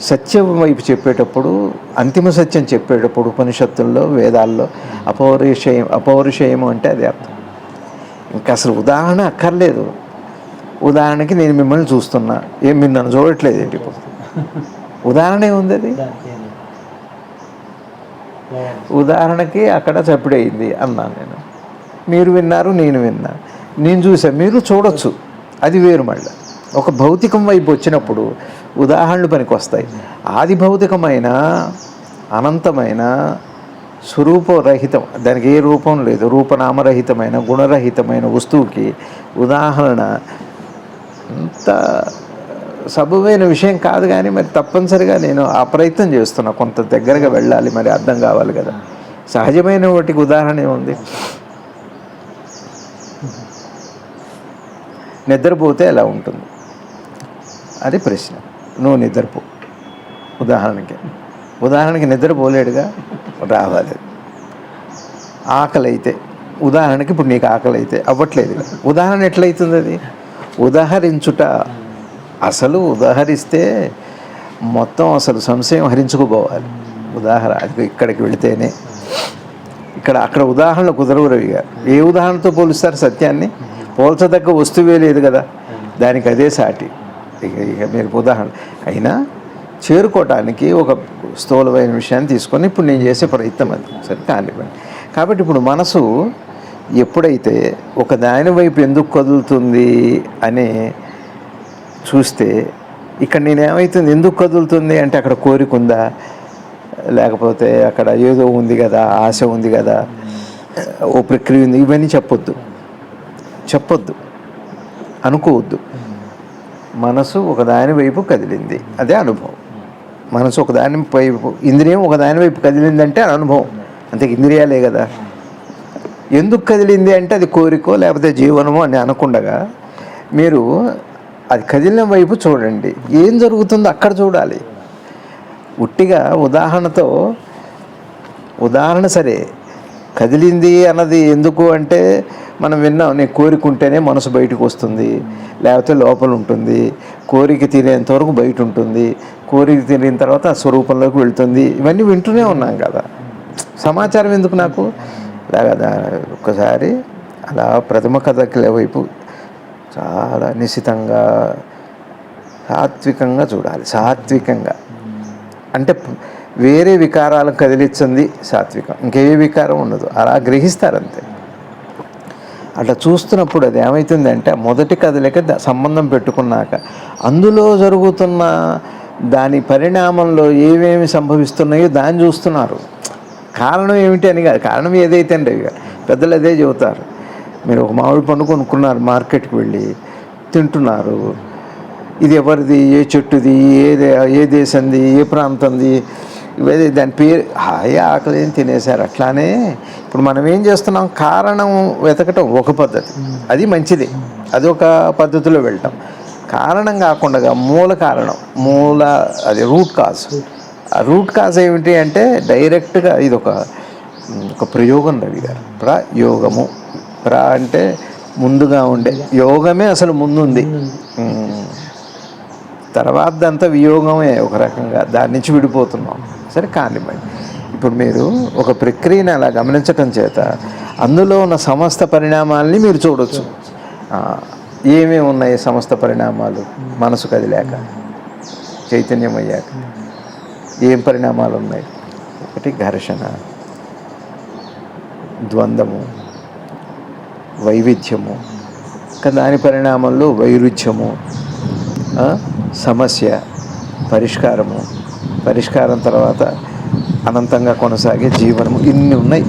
సత్యం వైపు చెప్పేటప్పుడు, అంతిమ సత్యం చెప్పేటప్పుడు ఉపనిషత్తుల్లో, వేదాల్లో అపౌరుషేయం అంటే అది అర్థం. ఇంకా అసలు ఉదాహరణ అక్కర్లేదు. ఉదాహరణకి నేను మిమ్మల్ని చూస్తున్నా, మీరు నన్ను చూడట్లేదు ఏంటి? ఇప్పుడు ఉదాహరణ ఏముంది? అది ఉదాహరణకి అక్కడ చప్పుడయింది అన్నాను నేను, మీరు విన్నారు, నేను విన్నా, నేను చూసా, మీరు చూడొచ్చు, అది వేరు. మళ్ళీ ఒక భౌతికం వైపు వచ్చినప్పుడు ఉదాహరణలు పనికి వస్తాయి. ఆది భౌతికమైన అనంతమైన స్వరూపరహితం, దానికి ఏ రూపం లేదు, రూపనామరహితమైన గుణరహితమైన వస్తువుకి ఉదాహరణ అంత సబబైన విషయం కాదు. కానీ మరి తప్పనిసరిగా నేను ఆ ప్రయత్నం చేస్తున్నా, కొంత దగ్గరగా వెళ్ళాలి, మరి అర్థం కావాలి కదా. సహజమైన వాటికి ఉదాహరణ ఏముంది? నిద్రపోతే ఎలా ఉంటుంది అది ప్రశ్న. నువ్వు నిద్రపో, ఉదాహరణకి నిద్రపోలేడుగా, రావాలి. ఆకలి అయితే ఉదాహరణకి, ఇప్పుడు నీకు ఆకలి అయితే అవ్వట్లేదు, ఉదాహరణ ఎట్లయితుంది? అది ఉదాహరించుట. అసలు ఉదాహరిస్తే మొత్తం అసలు సంశయం హరించుకుపోవాలి. ఉదాహరణ అది ఇక్కడికి వెళితేనే, అక్కడ ఉదాహరణలు కుదరవు. రవి గారు ఏ ఉదాహరణతో పోలుస్తారు? సత్యాన్ని పోల్చదగ్గ వస్తువే లేదు కదా, దానికి అదే సాటి. ఇక మీరు ఉదాహరణ అయినా చేరుకోవటానికి ఒక స్థూలమైన విషయాన్ని తీసుకొని ఇప్పుడు నేను చేసే ప్రయత్నం అది సరే కానివ్వండి. కాబట్టి ఇప్పుడు మనసు ఎప్పుడైతే ఒక దాని వైపు ఎందుకు కదులుతుంది అని చూస్తే, ఇక్కడ నేనేమవుతుంది, ఎందుకు కదులుతుంది అంటే అక్కడ కోరిక ఉందా, లేకపోతే అక్కడ ఏదో ఉంది కదా, ఆశ ఉంది కదా, ఓ ప్రక్రియ ఉంది, ఇవన్నీ చెప్పొద్దు, అనుకోవద్దు. మనసు ఒకదాని వైపు కదిలింది, అదే అనుభవం. మనసు ఒకదాని వైపు, ఇంద్రియం ఒకదాని వైపు కదిలిందంటే అనుభవం, అంతే. ఇంద్రియాలే కదా. ఎందుకు కదిలింది అంటే అది కోరికో లేకపోతే జీవనమో అని అనకుండగా మీరు అది కదిలిన వైపు చూడండి, ఏం జరుగుతుందో అక్కడ చూడాలి. ఉట్టిగా ఉదాహరణ సరే, కదిలింది అన్నది ఎందుకు అంటే మనం విన్నాం, నేను కోరికుంటేనే మనసు బయటకు వస్తుంది, లేకపోతే లోపల ఉంటుంది, కోరిక తీరేంతవరకు బయట ఉంటుంది, కోరిక తీరిన తర్వాత ఆ స్వరూపంలోకి వెళ్తుంది. ఇవన్నీ వింటూనే ఉన్నాం కదా, సమాచారం ఎందుకు నాకు? లేదా ఒక్కసారి అలా ప్రథమ కథకిల వైపు చాలా నిశితంగా సాత్వికంగా చూడాలి. సాత్వికంగా అంటే వేరే వికారాలను కదిలించింది సాత్వికం, ఇంకే వికారం ఉండదు, అలా గ్రహిస్తారంతే. అట్లా చూస్తున్నప్పుడు అది ఏమవుతుందంటే మొదటి కదలిక సంబంధం పెట్టుకున్నాక అందులో జరుగుతున్న దాని పరిణామంలో ఏమేమి సంభవిస్తున్నాయో దాన్ని చూస్తున్నారు. కారణం ఏమిటి అని కాదు, కారణం ఏదైతే అండి పెద్దలు అదే చెబుతారు. మీరు ఒక మామిడి పండు కొనుక్కున్నారు, మార్కెట్కి వెళ్ళి తింటున్నారు, ఇది ఎవరిది, ఏ చెట్టుది, ఏ దేశంది, ఏ ప్రాంతంది, ఇవన్నీ దాని పేరు, హాయి ఆకలి ఏం తినేశారు. అట్లానే ఇప్పుడు మనం ఏం చేస్తున్నాం, కారణం వెతకటం ఒక పద్ధతి, అది మంచిది, అది ఒక పద్ధతిలో వెళ్తాం. కారణం కాకుండా మూల కారణం, అది రూట్ కాజ్. ఆ రూట్ కాజ్ ఏమిటి అంటే డైరెక్ట్గా ఇది ఒక ప్రయోగం. రవి గారు ప్రయోగము, అంటే ముందుగా ఉండే యోగమే అసలు ముందుంది. తర్వాత అంతా వియోగమే ఒక రకంగా, దాని నుంచి విడిపోతున్నాం. సరే కానివ్వండి. ఇప్పుడు మీరు ఒక ప్రక్రియను అలా గమనించటం చేత అందులో ఉన్న సమస్త పరిణామాలని మీరు చూడవచ్చు. ఏమేమి ఉన్నాయి సమస్త పరిణామాలు? మనసు కదిలాక, చైతన్యం అయ్యాక ఏం పరిణామాలు ఉన్నాయి? ఒకటి ఘర్షణ, ద్వంద్వము, వైవిధ్యము, దాని పరిణామంలో వైరుధ్యము, సమస్య, పరిష్కారము, పరిష్కారం తర్వాత అనంతంగా కొనసాగే జీవనము. ఇన్ని ఉన్నాయి.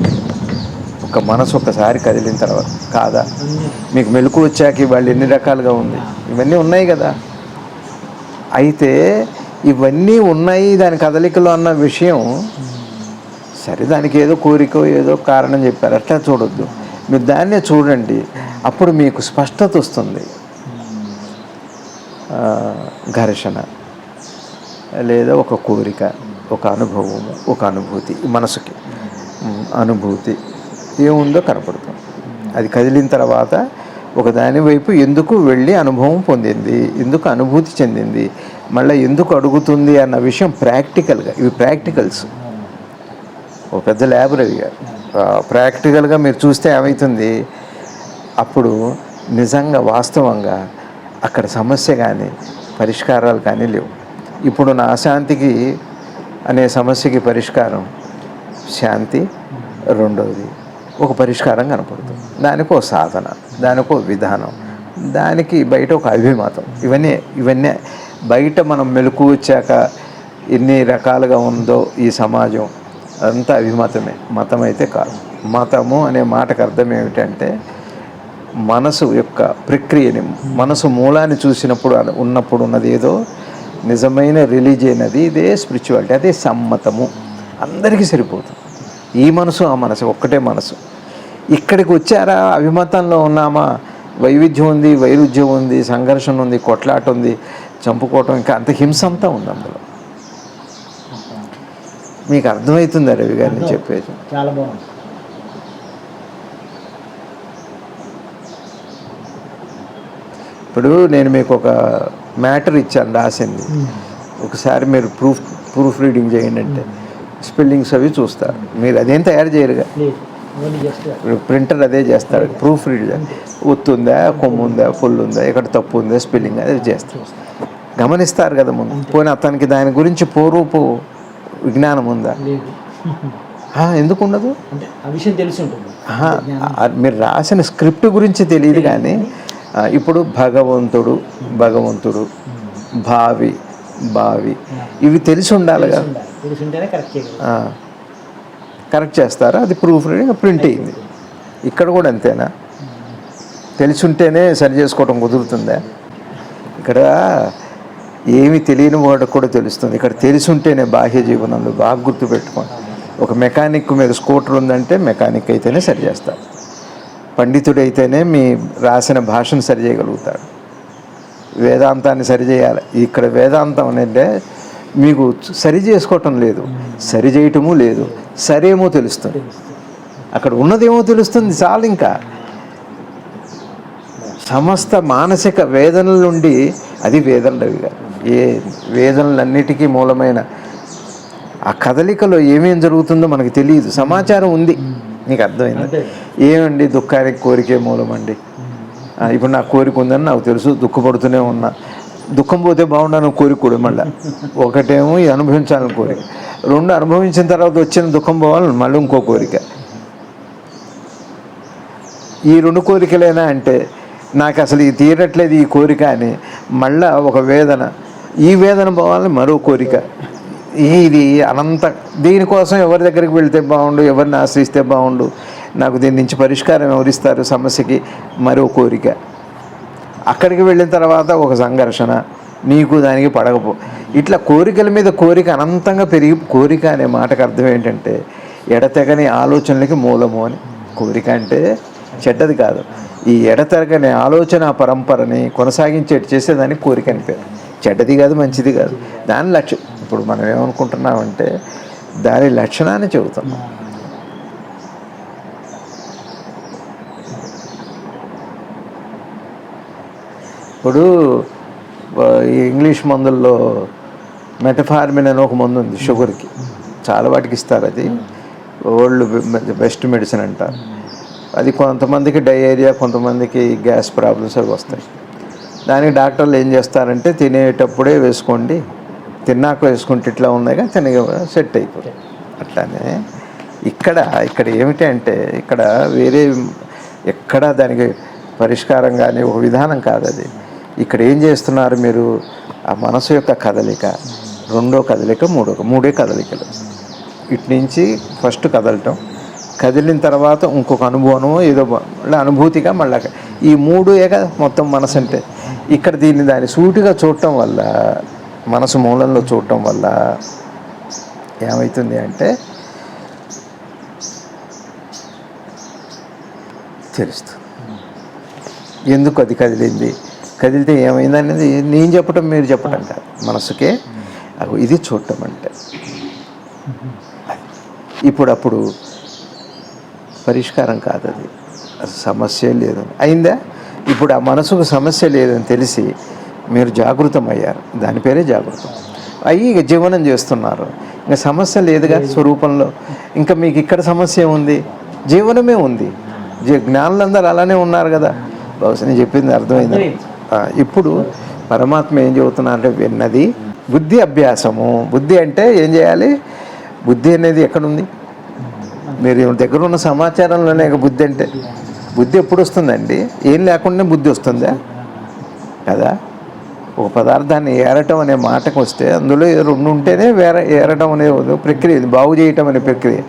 ఒక మనసు ఒకసారి కదిలిన తర్వాత కాదా? మీకు మెలకు వచ్చాక వాళ్ళు ఎన్ని రకాలుగా ఉంది, ఇవన్నీ ఉన్నాయి కదా. అయితే ఇవన్నీ ఉన్నాయి దాని కదలికలో అన్న విషయం సరే, దానికి ఏదో కోరిక ఏదో కారణం చెప్పారు, అట్లా చూడొద్దు. మీరు దాన్నే చూడండి, అప్పుడు మీకు స్పష్టత వస్తుంది. ఘర్షణ లేదా ఒక కోరిక, ఒక అనుభవము, ఒక అనుభూతి, మనసుకి అనుభూతి ఏముందో కనపడుతుంది. అది కదిలిన తర్వాత ఒక దాని వైపు ఎందుకు వెళ్ళి అనుభవం పొందింది, ఎందుకు అనుభూతి చెందింది, మళ్ళీ ఎందుకు అడుగుతుంది అన్న విషయం ప్రాక్టికల్గా, ఇవి ప్రాక్టికల్స్. ఒక పెద్ద ల్యాబొరేటరీగా ప్రాక్టికల్గా మీరు చూస్తే ఏమవుతుంది, అప్పుడు నిజంగా వాస్తవంగా అక్కడ సమస్య కానీ పరిష్కారాలు కానీ లేవు. ఇప్పుడు నా అశాంతికి అనే సమస్యకి పరిష్కారం శాంతి, రెండవది ఒక పరిష్కారం కనపడుతుంది. దానికి ఒక సాధన, దానికి ఒక విధానం, దానికి బయట ఒక అభిమతం. ఇవన్నీ బయట మనం మెలకు వచ్చాక ఎన్ని రకాలుగా ఉందో ఈ సమాజం అంతా అభిమతమే, మతం అయితే కాదు. మతము అనే మాటకు అర్థం ఏమిటంటే మనసు యొక్క ప్రక్రియని, మనసు మూలాన్ని చూసినప్పుడు ఉన్నప్పుడు ఉన్నది ఏదో నిజమైన రిలీజియన్, అది ఇదే స్పిరిచువాలిటీ, అదే సమ్మతము. అందరికీ సరిపోతుంది. ఈ మనసు ఆ మనసు ఒక్కటే మనసు. ఇక్కడికి వచ్చారా అభిమతంలో ఉన్నామా, వైవిధ్యం ఉంది, వైరుధ్యం ఉంది, సంఘర్షణ ఉంది, కొట్లాట ఉంది, చంపుకోవటం, ఇంకా అంత హింస అంతా ఉంది అందులో. మీకు అర్థమవుతుందా రవి గారిని చెప్పేది? చాలా బాగుంది. ఇప్పుడు నేను మీకు ఒక మ్యాటర్ ఇచ్చాను, రాసింది. ఒకసారి మీరు ప్రూఫ్ రీడింగ్ చేయండి అంటే స్పెల్లింగ్స్ అవి చూస్తారు. మీరు అదేం తయారు చేయరుగా, ప్రింటర్ అదే చేస్తాడు. ప్రూఫ్ రీడ్ ఒత్తు ఉందా, కొమ్ము ఉందా, ఫుల్ ఉందా, ఎక్కడ తప్పు ఉందా, స్పెల్లింగ్ అదే చేస్తారు. గమనిస్తారు కదా ముందు. పోనీ అతనికి దాని గురించి పూర్వపు విజ్ఞానం ఉందా? ఎందుకు ఉండదు? మీరు రాసిన స్క్రిప్ట్ గురించి తెలియదు కానీ ఇప్పుడు భగవంతుడు భావి ఇవి తెలిసి ఉండాలిగా. కరెక్ట్ చేస్తారా? అది ప్రూఫ్ రీడింగ్ ప్రింట్ అయింది. ఇక్కడ కూడా అంతేనా? తెలిసి ఉంటేనే సరి చేసుకోవడం కుదురుతుందా? ఇక్కడ ఏమి తెలియని వాడికి కూడా తెలుస్తుంది. ఇక్కడ తెలిసి ఉంటేనే బాహ్య జీవనంలో బాగా గుర్తుపెట్టుకోండి. ఒక మెకానిక్ మీద స్కూటర్ ఉందంటే మెకానిక్ అయితేనే సరి చేస్తారు. పండితుడైతేనే మీ రాసిన భాషను సరి చేయగలుగుతాడు. వేదాంతాన్ని సరిచేయాలి. ఇక్కడ వేదాంతం అంటే మీకు సరి చేసుకోవటం లేదు, సరి చేయటము లేదు, సరేమో తెలుస్తుంది. అక్కడ ఉన్నదేమో తెలుస్తుంది చాలు. ఇంకా సమస్త మానసిక వేదనల నుండి అది వేదనలుగా, ఏ వేదనలన్నిటికీ మూలమైన ఆ కదలికలో ఏమేం జరుగుతుందో మనకు తెలియదు. సమాచారం ఉంది, నీకు అర్థమైంది. ఏమండి దుఃఖానికి కోరికే మూలమండి. ఇప్పుడు నాకు కోరిక ఉందని నాకు తెలుసు, దుఃఖపడుతూనే ఉన్నా. దుఃఖం పోతే బాగుండాను కోరిక కూడా. మళ్ళీ ఒకటేమో ఈ అనుభవించాలని కోరిక, రెండు అనుభవించిన తర్వాత వచ్చిన దుఃఖం పోవాలని మళ్ళీ ఇంకో కోరిక. ఈ రెండు కోరికలేనా అంటే నాకు అసలు ఇది తీరట్లేదు ఈ కోరిక అని మళ్ళా ఒక వేదన, ఈ వేదన పోవాలని మరో కోరిక. ఇది అనంత. దీనికోసం ఎవరి దగ్గరికి వెళ్తే బాగుండు, ఎవరిని ఆశ్రయిస్తే బాగుండు, నాకు దీని నుంచి పరిష్కారం ఎవరిస్తారు సమస్యకి, మరో కోరిక. అక్కడికి వెళ్ళిన తర్వాత ఒక సంఘర్షణ, నీకు దానికి పడకపో. ఇట్లా కోరికల మీద కోరిక అనంతంగా పెరిగి, కోరిక అనే మాటకు అర్థం ఏంటంటే ఎడతెగని ఆలోచనలకి మూలము అని. కోరిక అంటే చెడ్డది కాదు. ఈ ఎడతెగని ఆలోచన పరంపరని కొనసాగించేటి చేసేదాన్ని కోరిక అని పేరు. చెడ్డది కాదు, మంచిది కాదు. దాని లక్ష్యం ఇప్పుడు మనం ఏమనుకుంటున్నామంటే దాని లక్షణాన్ని చెబుతున్నాం. ఇప్పుడు ఈ ఇంగ్లీష్ మందుల్లో మెటఫార్మిన్ అని ఒక మందు ఉంది షుగర్కి, చాలా వాటికి ఇస్తారు. అది వరల్డ్ బెస్ట్ మెడిసిన్ అంట. అది కొంతమందికి డయేరియా, కొంతమందికి గ్యాస్ ప్రాబ్లమ్స్ అవి వస్తాయి. దానికి డాక్టర్లు ఏం చేస్తారంటే తినేటప్పుడే వేసుకోండి, తిన్నాక వేసుకుంటే ఇట్లా ఉన్నాయిగా తినగా సెట్ అయిపోతుంది. అట్లానే ఇక్కడ ఏమిటి అంటే ఇక్కడ వేరే ఎక్కడ దానికి పరిష్కారం కానీ ఒక విధానం కాదు అది. ఇక్కడ ఏం చేస్తున్నారు మీరు, ఆ మనసు యొక్క కదలిక, రెండో కదలిక, మూడే కదలికలు. ఇటు నుంచి ఫస్ట్ కదలటం, కదిలిన తర్వాత ఇంకొక అనుభవం ఏదో మళ్ళీ అనుభూతిగా మళ్ళీ ఈ మూడే కదా మొత్తం మనసు అంటే. ఇక్కడ దాన్ని సూటిగా చూడటం వల్ల, మనసు మూలంలో చూడటం వల్ల ఏమవుతుంది అంటే తెలుస్తుంది ఎందుకు అది కదిలింది, కదిలితే ఏమైంది అనేది నేను చెప్పటం మీరు చెప్పటం కాదు, మనసుకే ఇది చూడటం అంటే. అప్పుడు పరిష్కారం కాదు, అది సమస్య లేదని అయిందా. ఇప్పుడు ఆ మనసుకు సమస్య లేదని తెలిసి మీరు జాగృతమయ్యారు, దాని పేరే జాగృతం అయ్యి ఇక జీవనం చేస్తున్నారు. ఇంకా సమస్య లేదుగా స్వరూపంలో. ఇంకా మీకు ఇక్కడ సమస్య ఉంది, జీవనమే ఉంది. జ్ఞానులందరూ అలానే ఉన్నారు కదా. బహుశా నేను చెప్పింది అర్థమైంది. ఇప్పుడు పరమాత్మ ఏం చెబుతున్నారంటే విన్నది బుద్ధి అభ్యాసము. బుద్ధి అంటే ఏం చేయాలి, బుద్ధి అనేది ఎక్కడుంది, మీరు దగ్గర ఉన్న సమాచారంలోనే బుద్ధి అంటే. బుద్ధి ఎప్పుడు వస్తుందండి, ఏం లేకుండా బుద్ధి వస్తుందా కదా. ఒక పదార్థాన్ని ఏరటం అనే మాటకు వస్తే అందులో రెండు ఉంటేనే ఏరటం అనే ప్రక్రియ, బాగు చేయటం అనే ప్రక్రియ.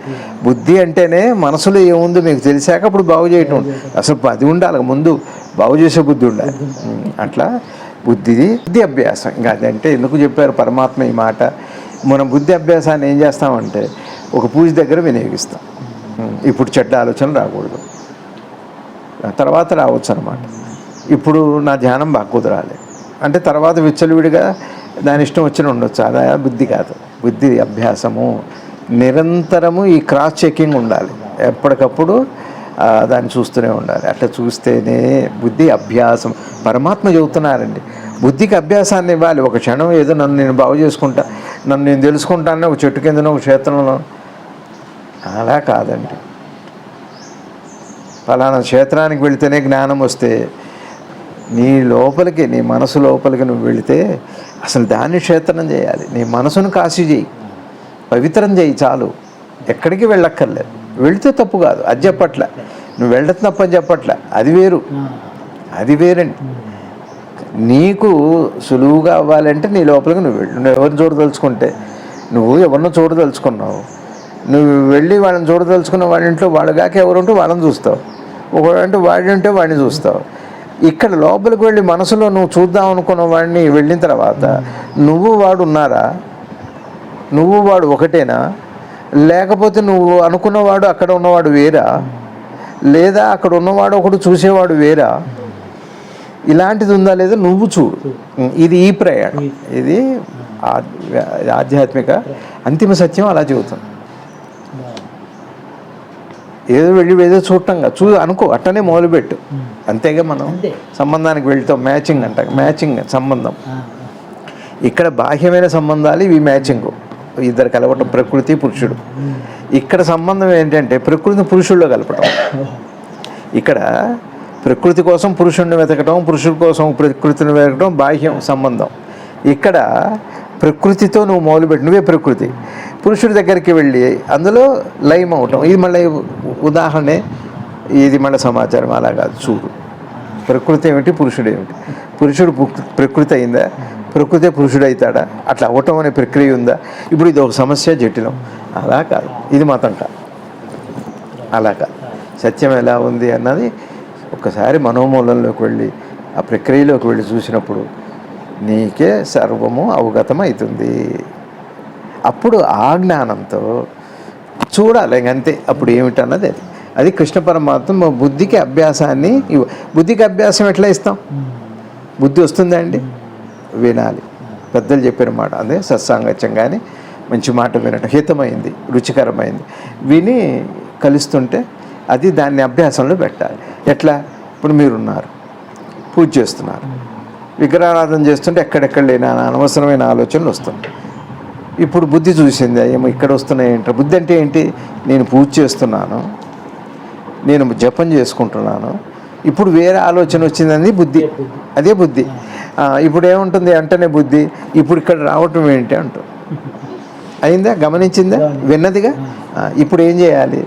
బుద్ధి అంటేనే మనసులో ఏముందో మీకు తెలిసాక అప్పుడు బాగు చేయటం. అసలు అది ఉండాలి ముందు, బాగు చేసే బుద్ధి ఉండాలి. అట్లా బుద్ధి అభ్యాసం. ఇంకా అదంటే ఎందుకు చెప్పారు పరమాత్మ ఈ మాట. మనం బుద్ధి అభ్యాసాన్ని ఏం చేస్తామంటే ఒక పూజ దగ్గర వినియోగిస్తాం. ఇప్పుడు చెడ్డ ఆలోచనలు రాకూడదు, తర్వాత రావచ్చు అన్నమాట. ఇప్పుడు నా ధ్యానం బాగా కుదరాలి అంటే తర్వాత విచ్చలవిడిగా దాని ఇష్టం వచ్చిన ఉండొచ్చు. అదా బుద్ధి కాదు. బుద్ధి అభ్యాసము నిరంతరము ఈ క్రాస్ చెకింగ్ ఉండాలి, ఎప్పటికప్పుడు దాన్ని చూస్తూనే ఉండాలి. అట్లా చూస్తేనే బుద్ధి అభ్యాసం. పరమాత్మ చెబుతున్నారండి బుద్ధికి అభ్యాసాన్ని ఇవ్వాలి. ఒక క్షణం ఏదో నన్ను నేను బాగు చేసుకుంటా, నన్ను నేను తెలుసుకుంటానని ఒక చెట్టు కిందనో ఒక క్షేత్రంలో, అలా కాదండి. ఫలానా క్షేత్రానికి వెళితేనే జ్ఞానం వస్తే, నీ లోపలికి, నీ మనసు లోపలికి నువ్వు వెళితే అసలు దాన్ని క్షేత్రం చేయాలి. నీ మనసును కాశీ చేయి, పవిత్రం చేయి, చాలు. ఎక్కడికి వెళ్ళక్కర్లేదు. వెళితే తప్పు కాదు, అది చెప్పట్ల. నువ్వు వెళ్ళడం తప్పని చెప్పట్ల, అది వేరు, అది వేరండి. నీకు సులువుగా అవ్వాలంటే నీ లోపలికి నువ్వు వెళ్ళు. నువ్వు ఎవరిని చూడదలుచుకుంటే, నువ్వు ఎవరినో చూడదలుచుకున్నావు, నువ్వు వెళ్ళి వాళ్ళని చూడదలుచుకున్న వాళ్ళ ఇంట్లో వాళ్ళగాక ఎవరుంటే వాళ్ళని చూస్తావు, ఒకడంటే వాడి ఉంటే వాడిని చూస్తావు. ఇక్కడ లోపలికి వెళ్ళి మనసులో నువ్వు చూద్దాం అనుకున్న వాడిని వెళ్ళిన తర్వాత నువ్వు వాడు ఉన్నారా, నువ్వు వాడు ఒకటేనా, లేకపోతే నువ్వు అనుకున్నవాడు అక్కడ ఉన్నవాడు వేరా, లేదా అక్కడ ఉన్నవాడు ఒకడు చూసేవాడు వేరా, ఇలాంటిది ఉందా లేదా నువ్వు చూడు. ఇది ఈ ప్రయాణం, ఇది ఆధ్యాత్మిక అంతిమ సత్యం అలా చెబుతుంది. ఏదో వెళ్ళి ఏదో చూడటంగా అనుకో, అట్టనే మొదలుపెట్టు. అంతేగా మనం సంబంధానికి వెళ్తాం, మ్యాచింగ్ అంట, మ్యాచింగ్ సంబంధం. ఇక్కడ బాహ్యమైన సంబంధాలు ఇవి మ్యాచింగ్, ఇద్దరు కలవటం, ప్రకృతి పురుషుడు. ఇక్కడ సంబంధం ఏంటంటే ప్రకృతిని పురుషుల్లో కలపటం. ఇక్కడ ప్రకృతి కోసం పురుషుడిని వెతకటం, పురుషుడి కోసం ప్రకృతిని వెతకటం బాహ్యం సంబంధం. ఇక్కడ ప్రకృతితో నువ్వు మొదలుపెట్టి, నువ్వే ప్రకృతి, పురుషుడి దగ్గరికి వెళ్ళి అందులో లయం అవటం. ఇది మళ్ళీ ఉదాహరణే, ఇది మళ్ళీ సమాచారం అలా కాదు. చూడు, ప్రకృతి ఏమిటి, పురుషుడు ఏమిటి. పురుషుడు ప్రకృతి అయిందా, ప్రకృతే పురుషుడు అవుతాడా, అట్లా అవ్వటం అనే ప్రక్రియ ఉందా. ఇప్పుడు ఇది ఒక సమస్య, జటిలం. అలా కాదు, ఇది మతం కాదు, అలా కాదు. సత్యం ఎలా ఉంది అన్నది ఒక్కసారి మనోమూలంలోకి వెళ్ళి ఆ ప్రక్రియలోకి వెళ్ళి చూసినప్పుడు నీకే సర్వము అవగతం అవుతుంది. అప్పుడు ఆ జ్ఞానంతో చూడాలి ఇంకంతే. అప్పుడు ఏమిటన్నది అది కృష్ణ పరమాత్మ బుద్ధికి అభ్యాసాన్ని బుద్ధికి అభ్యాసం ఎట్లా ఇస్తాం. బుద్ధి వస్తుందా అండి, వినాలి, పెద్దలు చెప్పిన మాట. అదే సత్సాంగత్యం కానీ మంచి మాట వినటం, హితమైంది, రుచికరమైంది విని కలుస్తుంటే అది దాన్ని అభ్యాసంలో పెట్టాలి. ఎట్లా, ఇప్పుడు మీరున్నారు, పూజ చేస్తున్నారు, విగ్రహారాధన చేస్తుంటే ఎక్కడెక్కడ లేని అనవసరమైన ఆలోచనలు వస్తున్నాయి. ఇప్పుడు బుద్ధి చూసింది ఏమో ఇక్కడ వస్తున్నాయి ఏంటో. బుద్ధి అంటే ఏంటి? నేను పూజ చేస్తున్నాను, నేను జపం చేసుకుంటున్నాను, ఇప్పుడు వేరే ఆలోచన వచ్చిందని బుద్ధి. అదే బుద్ధి. ఇప్పుడు ఏముంటుంది అంటేనే బుద్ధి ఇప్పుడు ఇక్కడ రావటం ఏంటి అంటారు. అయిందా? గమనించిందా? విన్నదిగా. ఇప్పుడు ఏం చేయాలి?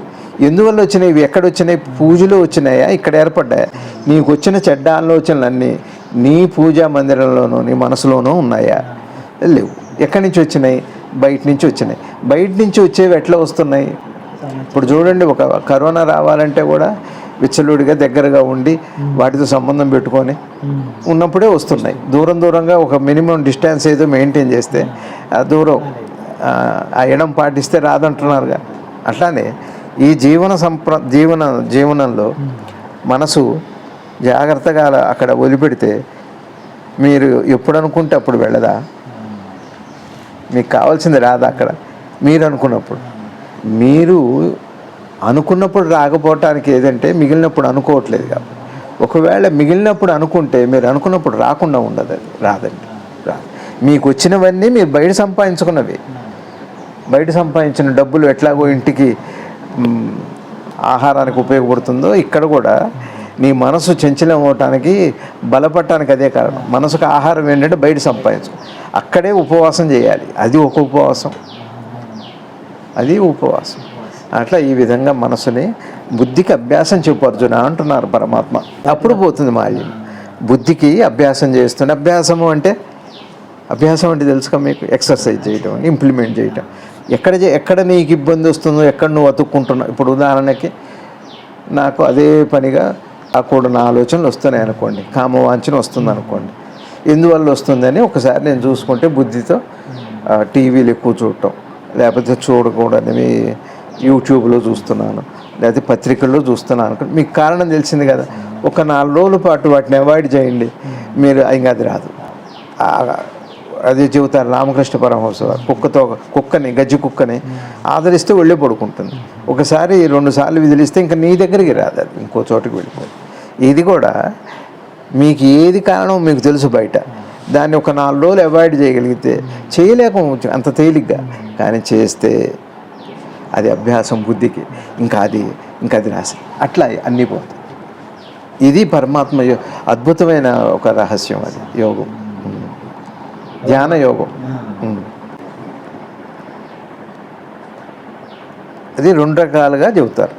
ఎందువల్ల వచ్చినాయి? ఇవి ఎక్కడ వచ్చినాయి? పూజలో వచ్చినాయా? ఇక్కడ ఏర్పడ్డాయా? నీకు వచ్చిన చెడ్డ ఆలోచనలన్నీ నీ పూజా మందిరంలోనూ నీ మనసులోనూ ఉన్నాయా? లేవు. ఎక్కడి నుంచి వచ్చినాయి? బయట నుంచి వచ్చినాయి. బయట నుంచి వచ్చేవి ఎట్లా వస్తున్నాయి? ఇప్పుడు చూడండి, ఒక కరోనా రావాలంటే కూడా విచ్చలుడిగా దగ్గరగా ఉండి వాటితో సంబంధం పెట్టుకొని ఉన్నప్పుడే వస్తున్నాయి. దూరంగా ఒక మినిమం డిస్టెన్స్ ఏదో మెయింటైన్ చేస్తే ఆ దూరం ఆ ఎడం పాటిస్తే రాదంటున్నారుగా. అట్లానే ఈ జీవనంలో మనసు జాగ్రత్తగా అక్కడ వదిలిపెడితే మీరు ఎప్పుడు అనుకుంటే అప్పుడు వెళ్ళదా? మీకు కావాల్సింది రాదా? అక్కడ మీరు అనుకున్నప్పుడు రాకపోవటానికి ఏదంటే మిగిలినప్పుడు అనుకోవట్లేదు కాబట్టి. ఒకవేళ మిగిలినప్పుడు అనుకుంటే మీరు అనుకున్నప్పుడు రాకుండా ఉండదు. అది రాదండి. మీకు వచ్చినవన్నీ మీరు బయట సంపాదించుకున్నవి. బయట సంపాదించిన డబ్బులు ఎట్లాగో ఇంటికి ఆహారానికి ఉపయోగపడుతుందో ఇక్కడ కూడా నీ మనసు చంచలం అవటానికి బలపడటానికి అదే కారణం. మనసుకు ఆహారం ఏంటంటే బయట సంపాదించు. అక్కడే ఉపవాసం చేయాలి. అది ఒక ఉపవాసం. అట్లా ఈ విధంగా మనసుని బుద్ధికి అభ్యాసం చెప్పు అర్జున అంటున్నారు పరమాత్మ. అప్పుడు పోతుంది మాలిన్యం. బుద్ధికి అభ్యాసం చేస్తుంది. అభ్యాసం అంటే తెలుసుగా మీకు? ఎక్సర్సైజ్ చేయటం, ఇంప్లిమెంట్ చేయటం. ఎక్కడ నీకు ఇబ్బంది వస్తుందో, ఎక్కడ నువ్వు అతుక్కుంటున్నావు. ఇప్పుడు ఉదాహరణకి నాకు అదే పనిగా నా ఆలోచనలు వస్తున్నాయి అనుకోండి, కామవాంఛన వస్తుంది అనుకోండి. ఎందువల్ల వస్తుందని ఒకసారి నేను చూసుకుంటే బుద్ధితో టీవీలు ఎక్కువ చూడటం, లేకపోతే చూడకూడనివి యూట్యూబ్లో చూస్తున్నాను, లేకపోతే పత్రికల్లో చూస్తున్నాను అనుకోండి. మీకు కారణం తెలిసింది కదా. ఒక 4 రోజుల పాటు వాటిని అవాయిడ్ చేయండి, మీరు ఇంకా అది రాదు. అది చెబుతారు రామకృష్ణ పరమహంస. గజ్జి కుక్కని ఆదరిస్తే వెళ్ళి పడుకుంటుంది. ఒకసారి 2 సార్లు విదిలిస్తే ఇంకా నీ దగ్గరికి రాదు, అది ఇంకో చోటుకి వెళ్ళిపోదు. ఇది కూడా మీకు ఏది కారణం మీకు తెలుసు బయట. దాన్ని ఒక 4 రోజులు అవాయిడ్ చేయగలిగితే, చేయలేకపోవచ్చు అంత తేలిగ్గా, కానీ చేస్తే అది అభ్యాసం బుద్ధికి. ఇంకా అది రాసి అట్లా అన్నీ పోతాయి. ఇది పరమాత్మ అద్భుతమైన ఒక రహస్యం. అది యోగం, ధ్యాన యోగం. అది 2 రకాలుగా చెబుతారు.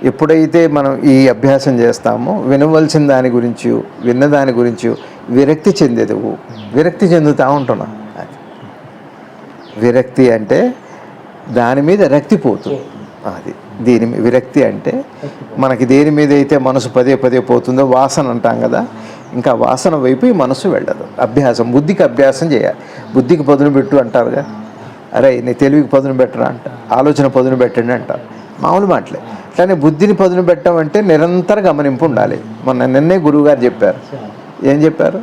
ఎప్పుడైతే మనం ఈ అభ్యాసం చేస్తామో వినవలసిన దాని గురించి, విన్న దాని గురించి విరక్తి చెందుతూ ఉంటున్నాం. విరక్తి అంటే దాని మీద రక్తి పోతుంది. అది విరక్తి అంటే మనకి దేని మీద అయితే మనసు పదే పోతుందో వాసన అంటాం కదా, ఇంకా వాసన వైపు ఈ మనసు వెళ్ళదు. బుద్ధికి అభ్యాసం చేయాలి. బుద్ధికి పదును పెట్టు అంటారుగా. అరే నీ తెలివికి పదును పెట్టరా అంట, ఆలోచన పదును పెట్టండి అంటారు. మామూలు మాటలే. కానీ బుద్ధిని పదును పెట్టడం అంటే నిరంతర గమనింపు ఉండాలి. నిన్నే గురువుగారు చెప్పారు. ఏం చెప్పారు?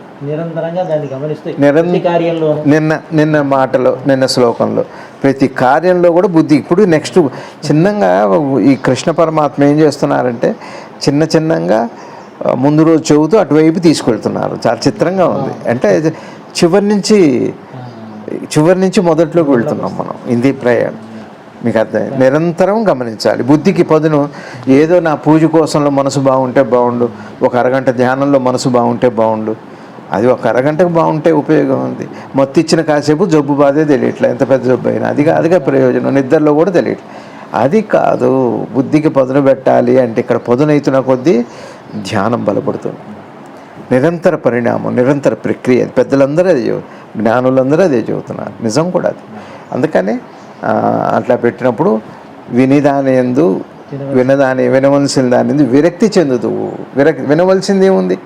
నిన్న మాటలో, నిన్న శ్లోకంలో ప్రతి కార్యంలో కూడా బుద్ధి. ఇప్పుడు నెక్స్ట్ చిన్నగా ఈ కృష్ణ పరమాత్మ ఏం చేస్తున్నారంటే చిన్నగా ముందు రోజు చెబుతూ అటువైపు తీసుకెళ్తున్నారు. చాలా చిత్రంగా ఉంది. అంటే చివరి నుంచి మొదట్లోకి వెళ్తున్నాం మనం. ఇది ప్రయాణం. మీకు అర్థం. నిరంతరం గమనించాలి. బుద్ధికి పదును ఏదో నా పూజ కోసంలో మనసు బాగుంటే బాగుండు, ఒక అరగంట ధ్యానంలో మనసు బాగుంటే బాగుండు. అది ఒక అరగంటకు బాగుంటే ఉపయోగం ఉంది. మొత్తం ఇచ్చిన కాసేపు జబ్బు బాధే తెలియట్లే, ఎంత పెద్ద జబ్బు అయినా. అదిగా ప్రయోజనం. నిద్రలో కూడా తెలియట్లేదు. అది కాదు. బుద్ధికి పదును పెట్టాలి అంటే ఇక్కడ పదునైతున్న కొద్దీ ధ్యానం బలపడుతుంది. నిరంతర పరిణామం, నిరంతర ప్రక్రియ. పెద్దలందరూ అదే జ్ఞానులందరూ అదే చెబుతున్నారు. నిజం కూడా అది. అందుకని అట్లా పెట్టినప్పుడు వినవలసిన దాని విరక్తి చెందుతువు. వినవలసింది ఏముంది?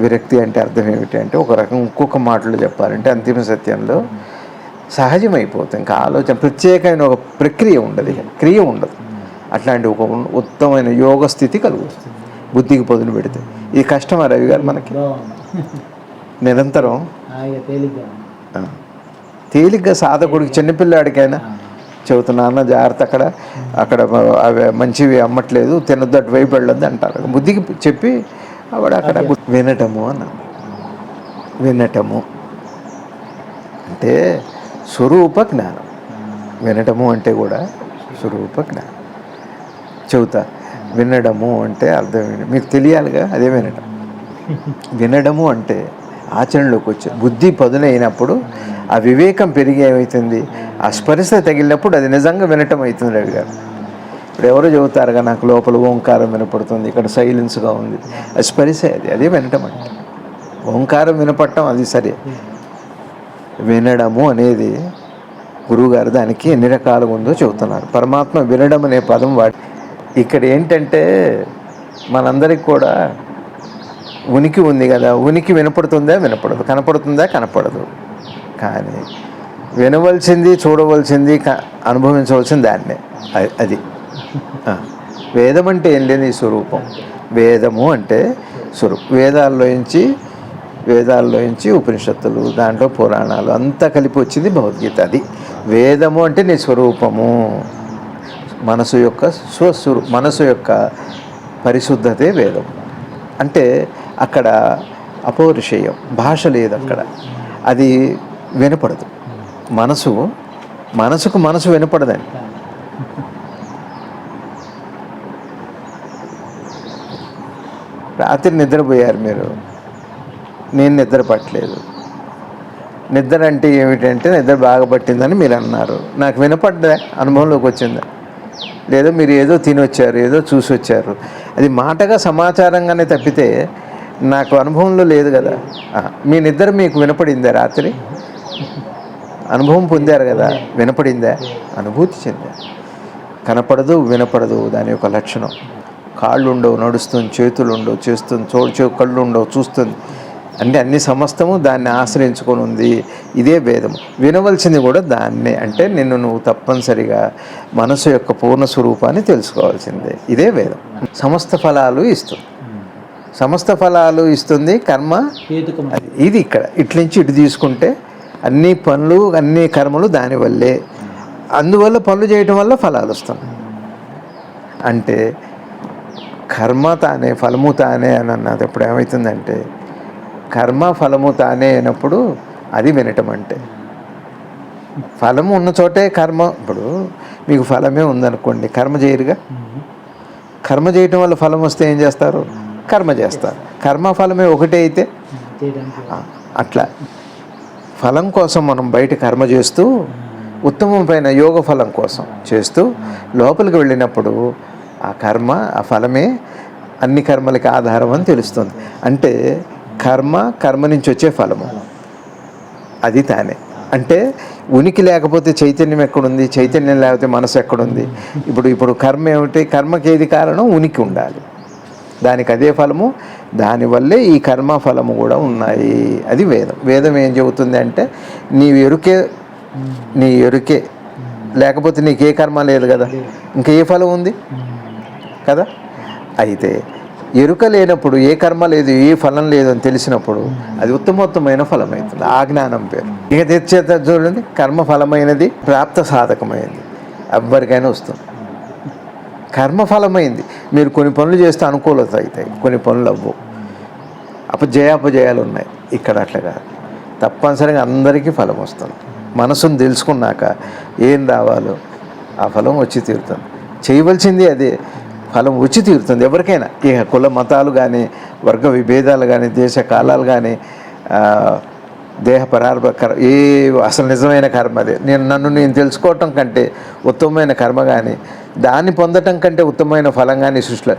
విరక్తి అంటే అర్థం ఏమిటి అంటే ఒక రకం ఇంకొక మాటలు చెప్పాలంటే అంతిమ సత్యంలో సహజమైపోతుంది. ఇంకా ఆలోచన ప్రత్యేకమైన ఒక ప్రక్రియ ఉండదు, క్రియ ఉండదు. అట్లాంటి ఒక ఉత్తమమైన యోగ స్థితి కలుగుతుంది బుద్ధికి పదును పెడితే. ఇది కష్టమా రవి గారు మనకి? నిరంతరం తేలిగ్గా సాధకుడికి, చిన్నపిల్లాడికైనా చెబుతున్నా జాగ్రత్త, అక్కడ అవి మంచివి అమ్మట్లేదు, తినొద్దు, అటువైపు వెళ్ళొద్దు అంటారు. బుద్ధికి చెప్పి ఆవిడ అక్కడ వినటము అన్నాను. వినటము అంటే స్వరూప జ్ఞానం. వినటము అంటే కూడా స్వరూప జ్ఞానం. చెబుతా. వినడము అంటే అర్థం మీకు తెలియాలిగా, అదే వినడం. వినడము అంటే ఆచరణలోకి వచ్చే బుద్ధి పదునైనప్పుడు ఆ వివేకం పెరిగి ఏమవుతుంది, ఆ స్పర్శ తగిలినప్పుడు అది నిజంగా వినటం అవుతుంది. రవి గారు ఇప్పుడు ఎవరో చెబుతారుగా, నాకు లోపల ఓంకారం వినపడుతుంది, ఇక్కడ సైలెన్స్గా ఉంది, అది స్పర్శ, అదే వినటం అంటే. ఓంకారం వినపడటం అది సరే, వినడము అనేది గురువుగారు దానికి ఎన్ని రకాలుగా ఉందో చెబుతున్నారు. పరమాత్మ వినడం అనే పదం వాడి ఇక్కడ ఏంటంటే మనందరికి కూడా ఉనికి ఉంది కదా, ఉనికి వినపడుతుందా వినపడదు, కనపడుతుందా కనపడదు. కానీ వినవలసింది, చూడవలసింది, అనుభవించవలసింది దాన్నే. అది వేదం అంటే ఏం లేదు, ఈ స్వరూపం. వేదము అంటే స్వరూపం. వేదాల్లోంచి ఉపనిషత్తులు, దాంట్లో పురాణాలు అంతా కలిపి వచ్చింది భగవద్గీత. అది వేదము అంటే నీ స్వరూపము. మనసు యొక్క మనసు యొక్క పరిశుద్ధతే వేదం. అంటే అక్కడ అపౌరుషేయం, భాష లేదు అక్కడ, అది వినపడదు. మనసుకు మనసు వినపడదండి. రాత్రి నిద్రపోయారు మీరు, నేను నిద్ర పట్టలేదు. నిద్ర అంటే ఏమిటంటే నిద్ర బాగా పట్టిందని మీరు అన్నారు, నాకు వినపడ్డా, అనుభవంలోకి వచ్చిందా? లేదా మీరు ఏదో తినొచ్చారు, ఏదో చూసి వచ్చారు, అది మాటగా సమాచారంగానే తప్పితే నాకు అనుభవంలో లేదు కదా. మీ నిద్ర మీకు వినపడిందా? రాత్రి అనుభవం పొందారు కదా, వినపడిందా? అనుభూతి చెందారు. కనపడదు, వినపడదు, దాని యొక్క లక్షణం. కాళ్ళు ఉండవు, నడుస్తుంది, చేతులు ఉండవు, చేస్తుంది, కళ్ళు ఉండవు, చూస్తుంది, అంటే అన్ని సమస్తము దాన్ని ఆశ్రయించుకొని ఉంది. ఇదే వేదము. వినవలసింది కూడా దాన్నే. అంటే నువ్వు తప్పనిసరిగా మనసు యొక్క పూర్ణ స్వరూపాన్ని తెలుసుకోవాల్సిందే. ఇదే వేదం. సమస్త ఫలాలు ఇస్తుంది కర్మ. ఇది ఇక్కడ ఇట్నుంచి ఇటు తీసుకుంటే అన్ని పనులు, అన్ని కర్మలు దానివల్లే. అందువల్ల పనులు చేయటం వల్ల ఫలాలు వస్తున్నాయి. అంటే కర్మ తానే, ఫలము తానే అని అన్నది ఎప్పుడు ఏమవుతుందంటే, కర్మ ఫలము తానే అయినప్పుడు అది వినటం. అంటే ఫలము ఉన్న చోటే కర్మ. ఇప్పుడు మీకు ఫలమే ఉందనుకోండి, కర్మ చేయరుగా. కర్మ చేయటం వల్ల ఫలం వస్తే ఏం చేస్తారు? కర్మ చేస్తారు. కర్మ ఫలమే ఒకటే అయితే అట్లా ఫలం కోసం మనం బయట కర్మ చేస్తూ, ఉత్తమమైన యోగ ఫలం కోసం చేస్తూ లోపలికి వెళ్ళినప్పుడు ఆ కర్మ, ఆ ఫలమే అన్ని కర్మలకి ఆధారం అని తెలుస్తుంది. అంటే కర్మ నుంచి వచ్చే ఫలము అది తానే. అంటే ఉనికి లేకపోతే చైతన్యం ఎక్కడుంది? చైతన్యం లేకపోతే మనసు ఎక్కడుంది? ఇప్పుడు కర్మ ఏమిటి? కర్మకి ఏది కారణం? ఉనికి ఉండాలి, దానికి అదే ఫలము. దానివల్లే ఈ కర్మ ఫలము కూడా ఉన్నాయి. అది వేదం. వేదం ఏం చెబుతుంది అంటే, నీ ఎరుకే లేకపోతే నీకే కర్మ లేదు కదా, ఇంకా ఏ ఫలం ఉంది కదా. అయితే ఎరుక లేనప్పుడు, ఏ కర్మ లేదు, ఏ ఫలం లేదు అని తెలిసినప్పుడు అది ఉత్తమోత్తమైన ఫలం అవుతుంది. ఆ జ్ఞానం పేరు. ఇక తెచ్చేత చూడండి, కర్మ ఫలమైనది, ప్రాప్త సాధకమైనది, ఎవ్వరికైనా వస్తుంది. కర్మ ఫలమైంది. మీరు కొన్ని పనులు చేస్తే అనుకూలత అవుతాయి, కొన్ని పనులు అవ్వవు, అపజయాలు ఉన్నాయి. ఇక్కడ అట్లా కాదు, తప్పనిసరిగా అందరికీ ఫలం వస్తుంది. మనసును తెలుసుకున్నాక ఏం రావాలో ఆ ఫలం వచ్చి తీరుతుంది. చేయవలసింది అదే, ఫలం వచ్చి తీరుతుంది ఎవరికైనా. ఇక కుల మతాలు కానీ, వర్గ విభేదాలు కానీ, దేశ కాలాలు కానీ, దేహ పరార్భ అసలు నిజమైన కర్మ అదే. నన్ను నేను తెలుసుకోవటం కంటే ఉత్తమమైన కర్మ కానీ, దాన్ని పొందటం కంటే ఉత్తమమైన ఫలం కానీ సృష్టిలో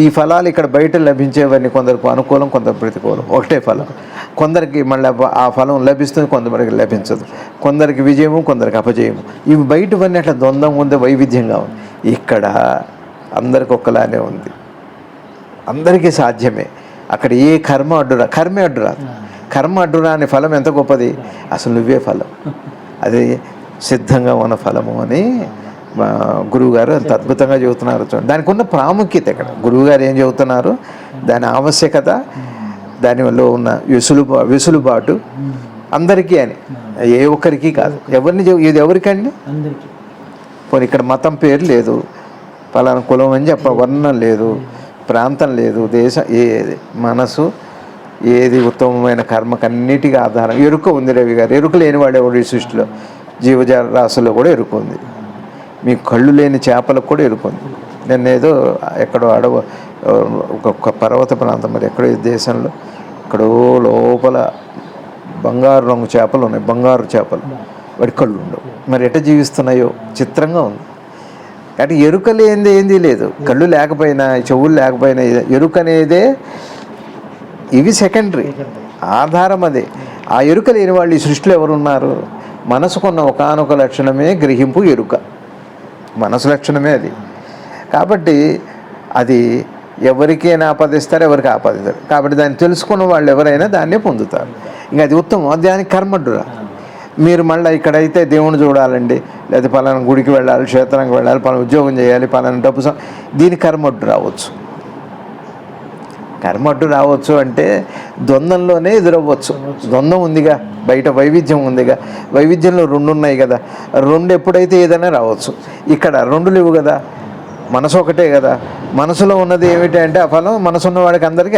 ఈ ఫలాలు ఇక్కడ బయట లభించేవన్నీ కొందరికి అనుకూలం, కొందరు ప్రతికూలం. ఒకటే ఫలం. కొందరికి మళ్ళీ ఆ ఫలం లభిస్తుంది, కొందరికి లభించదు. కొందరికి విజయము, కొందరికి అపజయము. ఇవి బయటవన్నీ అట్లా ద్వంద్వం ఉంది, వైవిధ్యంగా ఉంది. ఇక్కడ అందరికి ఒక్కలానే ఉంది, అందరికీ సాధ్యమే. అక్కడ ఏ కర్మే అడ్డురాదు. కర్మ అడ్డురాని ఫలం ఎంత గొప్పది. అసలు నువ్వే ఫలం, అది సిద్ధంగా ఉన్న ఫలము అని మా గురువుగారు అంత అద్భుతంగా చెబుతున్నారు. చూడండి దానికి ఉన్న ప్రాముఖ్యత. ఇక్కడ గురువుగారు ఏం చెబుతున్నారు, దాని ఆవశ్యకత, దానివల్ల ఉన్న వెసులుబాటు అందరికీ అని, ఏ ఒక్కరికి కాదు. ఇది ఎవరికండి? పోనీ ఇక్కడ మతం పేరు లేదు, పలానా కులం అని వర్ణం లేదు, ప్రాంతం లేదు, దేశం ఏది, మనసు ఏది ఉత్తమమైన కర్మకన్నిటికీ ఆధారం. ఎరుక ఉంది రవి గారు. ఎరుక లేనివాడు ఎవడు ఈ సృష్టిలో? జీవరాశుల్లో కూడా ఎరుక ఉంది. మీకు కళ్ళు లేని చేపలకు కూడా ఎరుక ఉంది. నేను ఏదో ఎక్కడో ఒక పర్వత ప్రాంతం, మరి ఎక్కడో దేశంలో ఎక్కడో లోపల బంగారు రంగు చేపలు ఉన్నాయి, బంగారు చేపలు, వాడి కళ్ళు ఉండవు. మరి ఎట్ట జీవిస్తున్నాయో చిత్రంగా ఉంది. కాబట్టి ఎరుక లేనిది ఏంది లేదు. కళ్ళు లేకపోయినా, చెవులు లేకపోయినా, ఎరుక అనేదే, ఇవి సెకండరీ, ఆధారం అదే. ఆ ఎరుక లేని వాళ్ళు ఈ సృష్టిలో ఎవరున్నారు? మనసుకున్న ఒకానొక లక్షణమే గ్రహింపు, ఎరుక. మనసు లక్షణమే అది. కాబట్టి అది ఎవరికైనా ఆపాదిస్తారు, ఎవరికి ఆపాదిస్తారు. కాబట్టి దాన్ని తెలుసుకున్న వాళ్ళు ఎవరైనా దాన్నే పొందుతారు. ఇంకా అది ఉత్తమం. దానికి కర్మడ్డురా. మీరు మళ్ళీ ఇక్కడైతే దేవుని చూడాలండి, లేదా పలానా గుడికి వెళ్ళాలి, క్షేత్రానికి వెళ్ళాలి, పలానా ఉద్యోగం చేయాలి, పలానా డబ్బు దీనికి కర్మడ్డు రావచ్చు. కర్మడ్డు రావచ్చు అంటే ద్వంద్వంలోనే ఎదురవ్వచ్చు. ద్వంద్వం ఉందిగా, బయట వైవిధ్యం ఉందిగా. వైవిధ్యంలో రెండు ఉన్నాయి కదా. రెండు ఎప్పుడైతే ఏదైనా రావచ్చు. ఇక్కడ రెండు లేవు కదా, మనసు ఒకటే కదా. మనసులో ఉన్నది ఏమిటి అంటే ఆ ఫలం మనసు ఉన్న వాడికి అందరికీ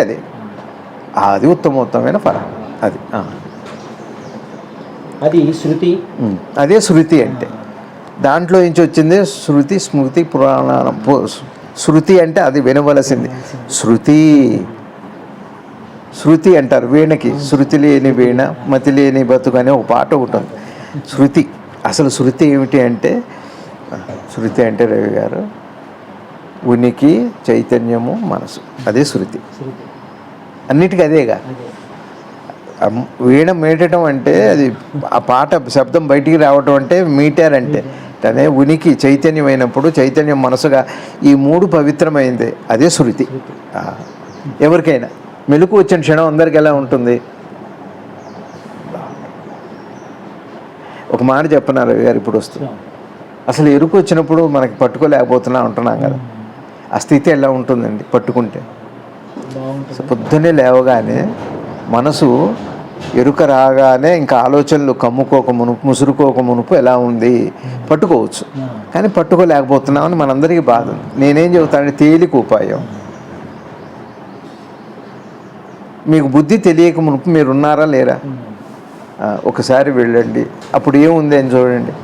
అది ఉత్తమోత్తమైన ఫలం. అది శృతి. అదే శృతి అంటే. దాంట్లో నుంచి వచ్చింది శృతి, స్మృతి, పురాణం. శృతి అంటే అది వినవలసింది. శృతి అంటారు వీణకి. శృతి లేని వీణ, మతి లేని బతుకు అనే ఒక పాట ఒకటి ఉంది. శృతి. అసలు శృతి ఏమిటి అంటే, శృతి అంటే రవి గారు ఉనికి, చైతన్యము, మనసు, అదే శృతి. అన్నిటికీ అదేగా. వీణ మీటడం అంటే అది ఆ పాట శబ్దం బయటికి రావటం అంటే మీటర్ అంటే అనే ఉనికి చైతన్యం అయినప్పుడు, చైతన్యం మనసుగా ఈ మూడు పవిత్రమైంది, అదే శృతి. ఎవరికైనా మెలకు వచ్చిన క్షణం అందరికి ఎలా ఉంటుంది? ఒక మాట చెప్పన్నారు రవి గారు, ఇప్పుడు వస్తుంది. అసలు ఎరుకు వచ్చినప్పుడు మనకి పట్టుకోలేకపోతున్నా ఉంటున్నాం కదా, ఆ స్థితి ఎలా ఉంటుందండి పట్టుకుంటే? పొద్దున్నే లేవగానే మనసు ఎరుక రాగానే ఇంకా ఆలోచనలు కమ్ముకోక మునుపు, ముసురుకోక మునుపు ఎలా ఉంది పట్టుకోవచ్చు. కానీ పట్టుకోలేకపోతున్నామని మనందరికీ బాధ. నేనేం చెబుతానంటే తేలిక ఉపాయం. మీకు బుద్ధి తెలియక మునుపు మీరు ఉన్నారా లేరా? ఒకసారి వెళ్ళండి, అప్పుడు ఏముంది అని చూడండి.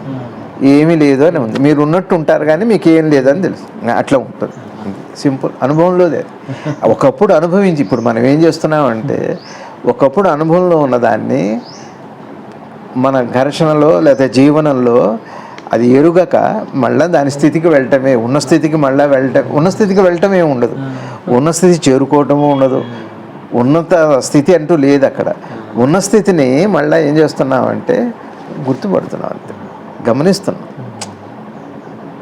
ఏమీ లేదు అని ఉంది. మీరు ఉన్నట్టు ఉంటారు కానీ మీకు ఏం లేదని తెలుసు. అట్లా ఉంటుంది. సింపుల్. అనుభవంలోదే. ఒకప్పుడు అనుభవించి, ఇప్పుడు మనం ఏం చేస్తున్నామంటే ఒకప్పుడు అనుభవంలో ఉన్నదాన్ని మన ఘర్షణలో లేదా జీవనంలో అది ఎరుగక మళ్ళీ దాని స్థితికి వెళ్ళటమే, ఉన్న స్థితికి మళ్ళీ ఉన్న స్థితికి వెళ్ళటమే ఉండదు. ఉన్న స్థితి చేరుకోవటము ఉండదు. ఉన్నత స్థితి అంటూ లేదు అక్కడ. ఉన్న స్థితిని మళ్ళీ ఏం చేస్తున్నామంటే గుర్తుపడుతున్నాం, అంతే, గమనిస్తున్నాం.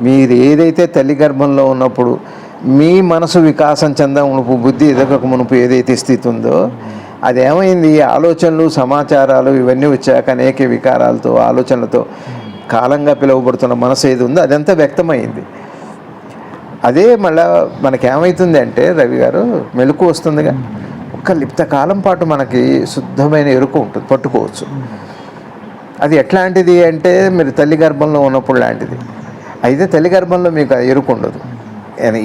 మీరు ఏదైతే తల్లి గర్భంలో ఉన్నప్పుడు మీ మనసు వికాసం చెంద మునుపు, బుద్ధి ఎదగక మునుపు ఏదైతే స్థితి ఉందో అదేమైంది? ఆలోచనలు, సమాచారాలు ఇవన్నీ వచ్చాక అనేక వికారాలతో, ఆలోచనలతో కాలంగా పిలువబడుతున్న మనసు ఏది ఉందో అదంతా వ్యక్తమైంది. అదే మళ్ళా మనకేమవుతుంది అంటే రవి గారు, మెలకు వస్తుందిగా. ఒక్క లిప్త కాలం పాటు మనకి శుద్ధమైన ఎరుక ఉంటుంది, పట్టుకోవచ్చు. అది ఎట్లాంటిది అంటే మీరు తల్లి గర్భంలో ఉన్నప్పుడు లాంటిది. అయితే తల్లి గర్భంలో మీకు ఎరుక ఉండదు.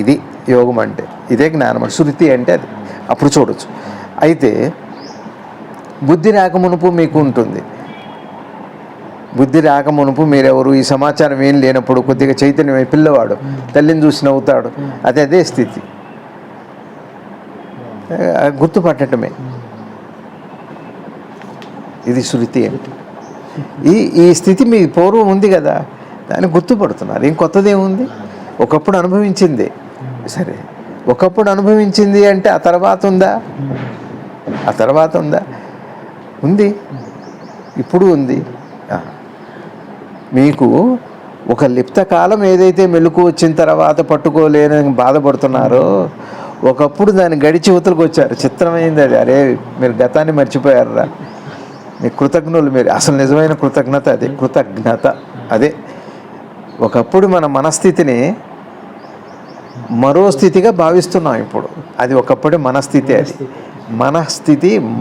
ఇది యోగం అంటే, ఇదే జ్ఞానం అంటే. శృతి అంటే అది, అప్పుడు చూడవచ్చు. అయితే బుద్ధి రాకమునుపు మీకు ఉంటుంది. బుద్ధి రాకమునుపు మీరెవరు, ఈ సమాచారం ఏం లేనప్పుడు కొద్దిగా చైతన్యమై పిల్లవాడు తల్లిని చూసి నవ్వుతాడు. అదే స్థితి. గుర్తుపట్టడమే ఇది శృతి అంటే. ఈ స్థితి మీ పూర్వం ఉంది కదా, దాన్ని గుర్తుపడుతున్నారు. ఏం కొత్తదేముంది? ఒకప్పుడు అనుభవించింది. సరే, ఒకప్పుడు అనుభవించింది అంటే ఆ తర్వాత ఉందా? ఆ తర్వాత ఉందా? ఉంది, ఇప్పుడు ఉంది. మీకు ఒక లిప్త కాలం ఏదైతే మెలకు వచ్చిన తర్వాత పట్టుకోలేని బాధపడుతున్నారో, ఒకప్పుడు దాన్ని గడిచి ఉతలకు వచ్చారు. చిత్రమైంది అది. అరే మీరు గతాన్ని మర్చిపోయారా? మీ కృతజ్ఞులు మీరు. అసలు నిజమైన కృతజ్ఞత అదే. కృతజ్ఞత అదే. ఒకప్పుడు మన మనస్థితిని మరో స్థితిగా భావిస్తున్నాం ఇప్పుడు. అది ఒకప్పుడు మనస్థితి. అది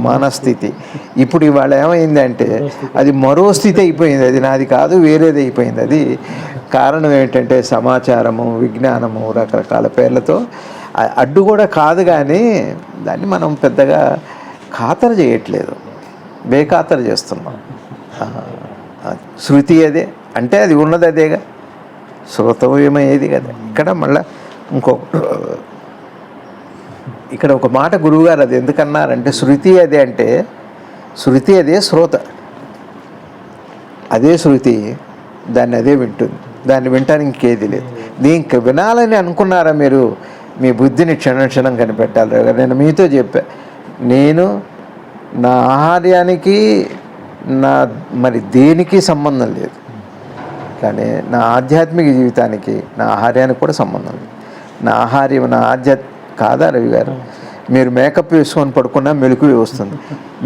మనస్థితి. ఇప్పుడు ఇవాళ ఏమైందంటే అది మరో స్థితి అయిపోయింది. అది నాది కాదు, వేరేది అయిపోయింది. అది కారణం ఏంటంటే సమాచారము, విజ్ఞానము, రకరకాల పేర్లతో అడ్డు కూడా కాదు, కానీ దాన్ని మనం పెద్దగా ఖాతరు చేయట్లేదు, బేఖాతరు చేస్తున్నాం. శృతి అదే అంటే అది ఉన్నది అదేగా, శ్రోతవ్యమయ్యేది కదా. ఇక్కడ మళ్ళీ ఇక్కడ ఒక మాట గురువుగారు అది ఎందుకన్నారంటే, శృతి అదే అంటే శృతి అదే శ్రోత, అదే శృతి, దాన్ని అదే వింటుంది, దాన్ని వింటానికి ఇంకేది లేదు. దీనికి వినాలని అనుకున్నారా మీరు, మీ బుద్ధిని క్షణం కనిపెట్టాలి. నేను మీతో చెప్పా, నేను నా ఆహార్యానికి మరి దేనికి సంబంధం లేదు, కానీ నా ఆధ్యాత్మిక జీవితానికి నా ఆహార్యానికి కూడా సంబంధం లేదు. నా ఆహార్యం నా కాదా రవి గారు? మీరు మేకప్ వేసుకొని పడుకున్నా మెలకువే వస్తుంది,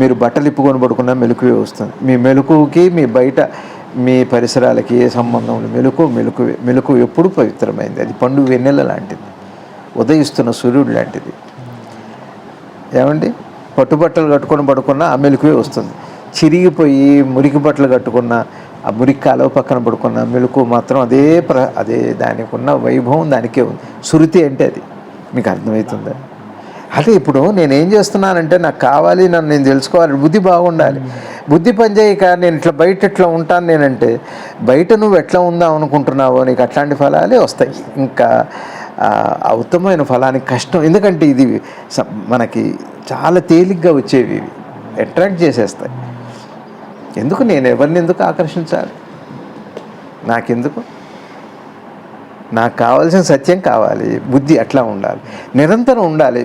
మీరు బట్టలు ఇప్పుకొని పడుకున్నా మెలకువే వస్తుంది. మీ మెలకువకి మీ బయట మీ పరిసరాలకి ఏ సంబంధం లేదు. మెలకువ ఎప్పుడు పవిత్రమైంది. అది పండు వెన్నెల లాంటిది, ఉదయిస్తున్న సూర్యుడు లాంటిది. ఏమండి, పట్టుబట్టలు కట్టుకొని పడుకున్నా ఆ మెలకువే వస్తుంది. చిరిగిపోయి మురికి బట్టలు కట్టుకున్నా, ఆ మురికి కాలువ పక్కన పడుకున్న మెలకువ మాత్రం అదే దానికి ఉన్న వైభవం దానికే ఉంది. శృతి అంటే అది. మీకు అర్థమవుతుందా? అదే ఇప్పుడు నేనేం చేస్తున్నానంటే, నాకు కావాలి, నన్ను నేను తెలుసుకోవాలి, బుద్ధి బాగుండాలి. బుద్ధి పనిచేయక నేను ఇట్లా బయట ఇట్లా ఉంటాను నేనంటే, బయట నువ్వు ఎట్లా ఉందాం అనుకుంటున్నావో నీకు అట్లాంటి ఫలాలే వస్తాయి. ఇంకా ఉత్తమమైన ఫలానికి కష్టం. ఎందుకంటే ఇది మనకి చాలా తేలిగ్గా వచ్చేవి, అట్రాక్ట్ చేసేస్తాయి. ఎందుకు నేను ఎవరిని ఎందుకు ఆకర్షించాలి? నాకెందుకు? నాకు కావాల్సిన సత్యం కావాలి, బుద్ధి అట్లా ఉండాలి, నిరంతరం ఉండాలి.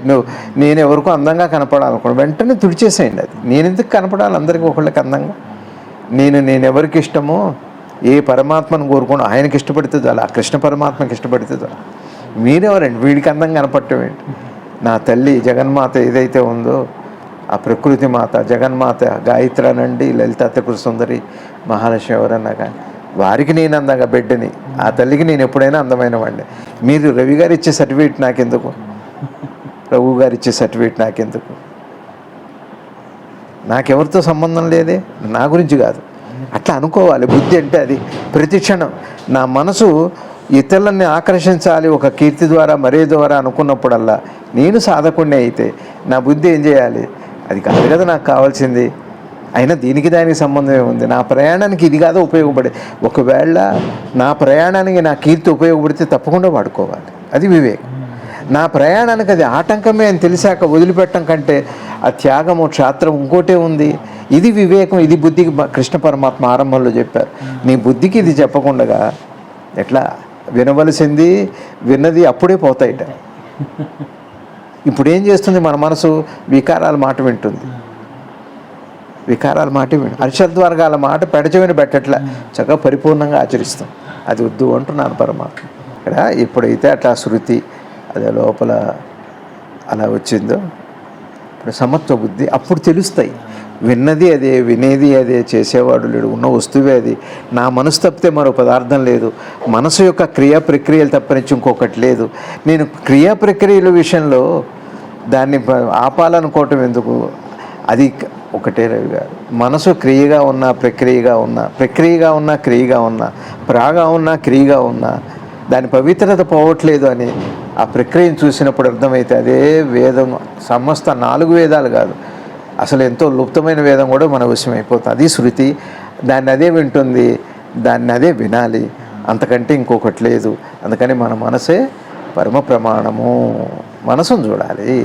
నేను ఎవరికో అందంగా కనపడాలనుకోండి, వెంటనే తుడిచేసేయండి. అది నేను ఎందుకు కనపడాలి అందరికీ ఒకళ్ళకి అందంగా? నేను ఎవరికి ఇష్టమో, ఏ పరమాత్మను కోరుకోండి, ఆయనకి ఇష్టపడితే చాలు, ఆ కృష్ణ పరమాత్మకి ఇష్టపడితే చాలు. మీరెవరండి వీడికి అందం కనపడటం ఏంటి? నా తల్లి జగన్మాత ఏదైతే ఉందో, ఆ ప్రకృతి మాత జగన్మాత గాయత్రనండి, లలితా త్రిపుర సుందరి, మహాలక్ష్మి ఎవరన్నా కానీ వారికి నేను అందంగా బిడ్డని, ఆ తల్లికి నేను ఎప్పుడైనా అందమైన వాడిని. మీరు రవి గారు ఇచ్చే సర్టిఫికేట్ నాకెందుకు? ప్రభు గారు ఇచ్చే సర్టిఫికేట్ నాకెందుకు? నాకెవరితో సంబంధం లేదే, నా గురించి కాదు. అట్లా అనుకోవాలి. బుద్ధి అంటే అది. ప్రతి క్షణం నా మనసు ఇతరులని ఆకర్షించాలి ఒక కీర్తి ద్వారా మరే ద్వారా అనుకున్నప్పుడల్లా నేను సాధకుడిని అయితే నా బుద్ధి ఏం చేయాలి? అది కాదు కదా నాకు కావాల్సింది. అయినా దీనికి దానికి సంబంధం ఏముంది? నా ప్రయాణానికి ఇది కాదు ఉపయోగపడే. ఒకవేళ నా ప్రయాణానికి నా కీర్తి ఉపయోగపడితే తప్పకుండా వాడుకోవాలి. అది వివేకం. నా ప్రయాణానికి అది ఆటంకమే అని తెలిసాక వదిలిపెట్టడం కంటే ఆ త్యాగము క్షాత్రం ఇంకోటే ఉంది. ఇది వివేకం, ఇది బుద్ధికి కృష్ణ పరమాత్మ ఆరంభంలో చెప్పారు. నీ బుద్ధికి ఇది చెప్పకుండా ఎట్లా? వినవలసింది విన్నది అప్పుడే పోతాయిట. ఇప్పుడు ఏం చేస్తుంది మన మనసు? వికారాల మాట వింటుంది, వికారాల మాట అరిషద్వర్గాల మాట పెడచెవిని పెట్టట్లా, చక్కగా పరిపూర్ణంగా ఆచరిస్తాం. అది వద్దు అంటున్నాను పరమాత్మ. ఇక్కడ ఎప్పుడైతే అట్లా శృతి అదే లోపల అలా వచ్చిందో, ఇప్పుడు సమత్వ బుద్ధి అప్పుడు తెలుస్తాయి. విన్నది అదే, వినేది అదే, చేసేవాడు లేడు, ఉన్న వస్తువే అది. నా మనసు తప్పితే మరో పదార్థం లేదు. మనసు యొక్క క్రియా ప్రక్రియలు తప్పనిచ్చి ఇంకొకటి లేదు. నేను క్రియా ప్రక్రియల విషయంలో దాన్ని ఆపాలనుకోవటం ఎందుకు? అది ఒకటే రవి గారు. మనసు క్రియగా ఉన్నా ప్రక్రియగా ఉన్నా, ప్రక్రియగా ఉన్నా క్రియగా ఉన్నా, ప్రాగా ఉన్నా క్రియగా ఉన్నా దాని పవిత్రత పోవట్లేదు అని ఆ ప్రక్రియను చూసినప్పుడు అర్థమైతే అదే వేదం. సమస్త 4 వేదాలు కాదు, అసలు ఎంతో లుప్తమైన వేదం కూడా మన వశం అయిపోతుంది. అది శృతి. దాన్ని అదే వింటుంది, దాన్ని అదే వినాలి, అంతకంటే ఇంకొకటి లేదు. అందుకని మన మనసే పరమ ప్రమాణము. మనసును చూడాలి,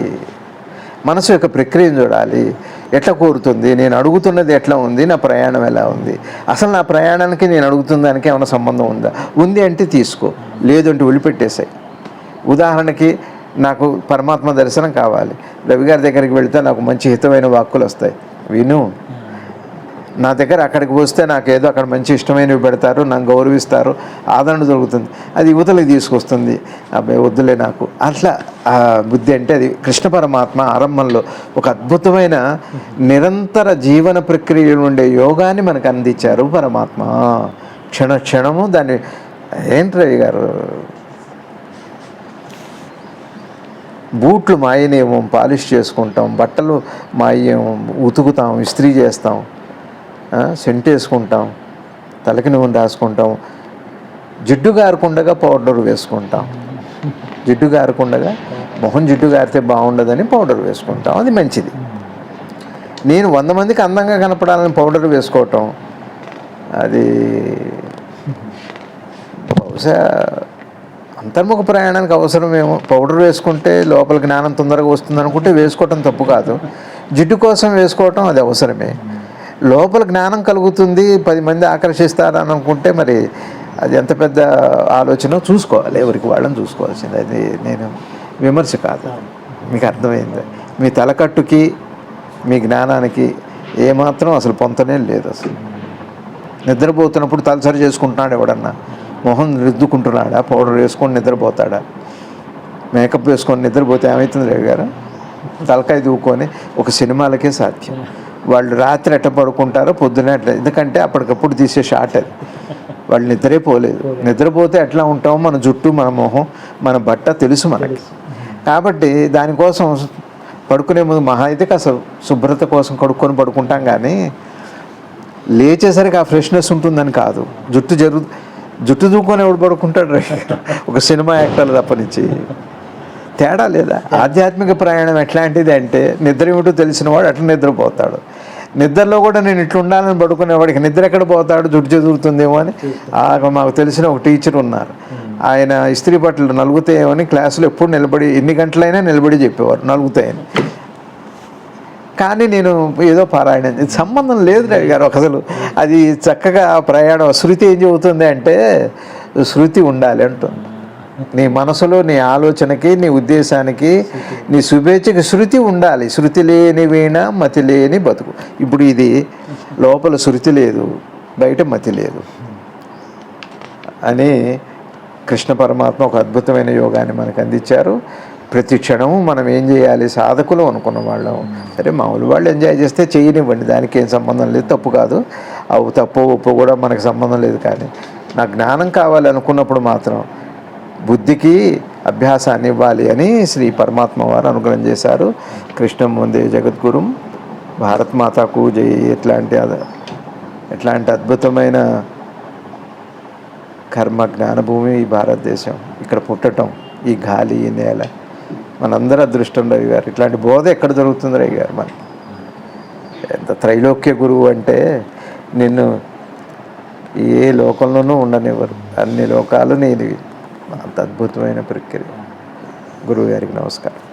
మనసు యొక్క ప్రక్రియను చూడాలి. ఎట్లా కోరుతుంది, నేను అడుగుతున్నది ఎట్లా ఉంది, నా ప్రయాణం ఎలా ఉంది, అసలు నా ప్రయాణానికి నేను అడుగుతున్న దానికి ఏమైనా సంబంధం ఉందా? ఉంది అంటే తీసుకో, లేదు అంటే వదిలిపెట్టేసాయి. ఉదాహరణకి నాకు పరమాత్మ దర్శనం కావాలి, రవి గారి దగ్గరికి వెళితే నాకు మంచి హితమైన వాక్కులు వస్తాయి, విను. నా దగ్గర అక్కడికి వస్తే నాకు ఏదో అక్కడ మంచి ఇష్టమైనవి పెడతారు, నన్ను గౌరవిస్తారు, ఆదరణ దొరుకుతుంది. అది యువతలకు తీసుకొస్తుంది, అబ్బాయి వద్దులే నాకు. అట్లా బుద్ధి అంటే అది కృష్ణ పరమాత్మ ఆరంభంలో ఒక అద్భుతమైన నిరంతర జీవన ప్రక్రియ ఉండే యోగాన్ని మనకు అందించారు పరమాత్మ. క్షణము దాన్ని ఏంటి రవి గారు, బూట్లు మాయనేమో పాలిష్ చేసుకుంటాం, బట్టలు మాయేమో ఉతుకుతాం, ఇస్త్రీ చేస్తాం, సెంట్ వేసుకుంటాం, తలకి నూనె రాసుకుంటాం, జిడ్డు గారకుండగా పౌడర్ వేసుకుంటాం, జిడ్డు గారకుండగా మొహం జిడ్డు గారితే బాగుండదని పౌడర్ వేసుకుంటాం, అది మంచిది. నేను 100 మందికి అందంగా కనపడాలని పౌడర్ వేసుకోవటం, అది బహుశా అంతర్ముఖ ప్రయాణానికి అవసరమేమో. పౌడర్ వేసుకుంటే లోపల జ్ఞానం తొందరగా వస్తుంది అనుకుంటే వేసుకోవటం తప్పు కాదు. జిడ్డు కోసం వేసుకోవటం అది అవసరమే. లోపల జ్ఞానం కలుగుతుంది, 10 మంది ఆకర్షిస్తారని అనుకుంటే మరి అది ఎంత పెద్ద ఆలోచన చూసుకోవాలి, ఎవరికి వాళ్ళని చూసుకోవాల్సింది. అది నేను విమర్శ కాదు. మీకు అర్థమైంది? మీ తలకట్టుకి మీ జ్ఞానానికి ఏమాత్రం అసలు పొంతనే లేదు. అసలు నిద్రపోతున్నప్పుడు తలసరి చేసుకుంటున్నాడు ఎవడన్నా, మొహం రుద్దుకుంటున్నాడా, పౌడర్ వేసుకొని నిద్రపోతాడా? మేకప్ వేసుకొని నిద్రపోతే ఏమవుతుంది రేవు గారు? తలకాయ దూకొని ఒక సినిమాలకే సాధ్యం. వాళ్ళు రాత్రి ఎట్ట పడుకుంటారో పొద్దున ఎట్లా, ఎందుకంటే అప్పటికప్పుడు తీసే షాట్ అది. వాళ్ళు నిద్రే పోలేదు. నిద్రపోతే ఎట్లా ఉంటామో మన జుట్టు, మన మొహం, మన బట్ట తెలుసు మనకి. కాబట్టి దానికోసం పడుకునే ముందు మహా అయితే కాస్త శుభ్రత కోసం కడుక్కొని పడుకుంటాం, కానీ లేచేసరికి ఆ ఫ్రెష్నెస్ ఉంటుందని కాదు. జుట్టు దూకొని ఎవడు పడుకుంటాడు? ఒక సినిమా యాక్టర్లు తప్పనిచ్చి తేడా లేదా? ఆధ్యాత్మిక ప్రయాణం ఎట్లాంటిది అంటే నిద్ర ఏమిటో తెలిసిన వాడు అట్లా నిద్రపోతాడు. నిద్రలో కూడా నేను ఇట్లా ఉండాలని పడుకునేవాడికి నిద్ర ఎక్కడ పోతాడు? జుట్టు చెదురుతుందేమో అని. మాకు తెలిసిన ఒక టీచర్ ఉన్నారు, ఆయన ఇస్త్రీ బట్టలు నలుగుతాయేమని క్లాసులో ఎప్పుడు నిలబడి ఎన్ని గంటలైనా నిలబడి చెప్పేవారు నలుగుతాయని. కానీ నేను ఏదో పారాయణం, ఇది సంబంధం లేదు రవి గారు అసలు. అది చక్కగా ప్రయాణం. శృతి ఏం చెబుతుంది అంటే శృతి ఉండాలి అంటుంది. నీ మనసులో నీ ఆలోచనకి, నీ ఉద్దేశానికి, నీ శుభేచ్ఛకి శృతి ఉండాలి. శృతి లేని వీణ మతి లేని బతుకు. ఇప్పుడు ఇది లోపల శృతి లేదు, బయట మతి లేదు అని కృష్ణ పరమాత్మ ఒక అద్భుతమైన యోగాన్ని మనకు అందించారు. ప్రతి క్షణము మనం ఏం చేయాలి? సాధకులు అనుకున్న వాళ్ళం. సరే మామూలు వాళ్ళు ఎంజాయ్ చేస్తే చేయనివ్వండి, దానికి ఏం సంబంధం లేదు, తప్పు కాదు. అవు తప్పు ఉప్పు కూడా మనకు సంబంధం లేదు. కానీ నాకు జ్ఞానం కావాలి అనుకున్నప్పుడు మాత్రం బుద్ధికి అభ్యాసాన్ని ఇవ్వాలి అని శ్రీ పరమాత్మ వారు అనుగ్రహం చేశారు. కృష్ణం వందే జగద్గురుం, భారత్ మాతాకు జై. ఎట్లాంటి అద్భుతమైన కర్మ జ్ఞానభూమి ఈ భారతదేశం. ఇక్కడ పుట్టడం, ఈ గాలి, ఈ నేల మనందరూ అదృష్టం రవి గారు. ఇట్లాంటి బోధ ఎక్కడ దొరుకుతుంది రవి గారు మనకి? ఎంత త్రైలోక్య గురువు అంటే నిన్ను ఏ లోకంలోనూ ఉండనివ్వరు, అన్ని లోకాలు నీది. అంత అద్భుతమైన ప్రక్రియ. గురువు గారికి నమస్కారం.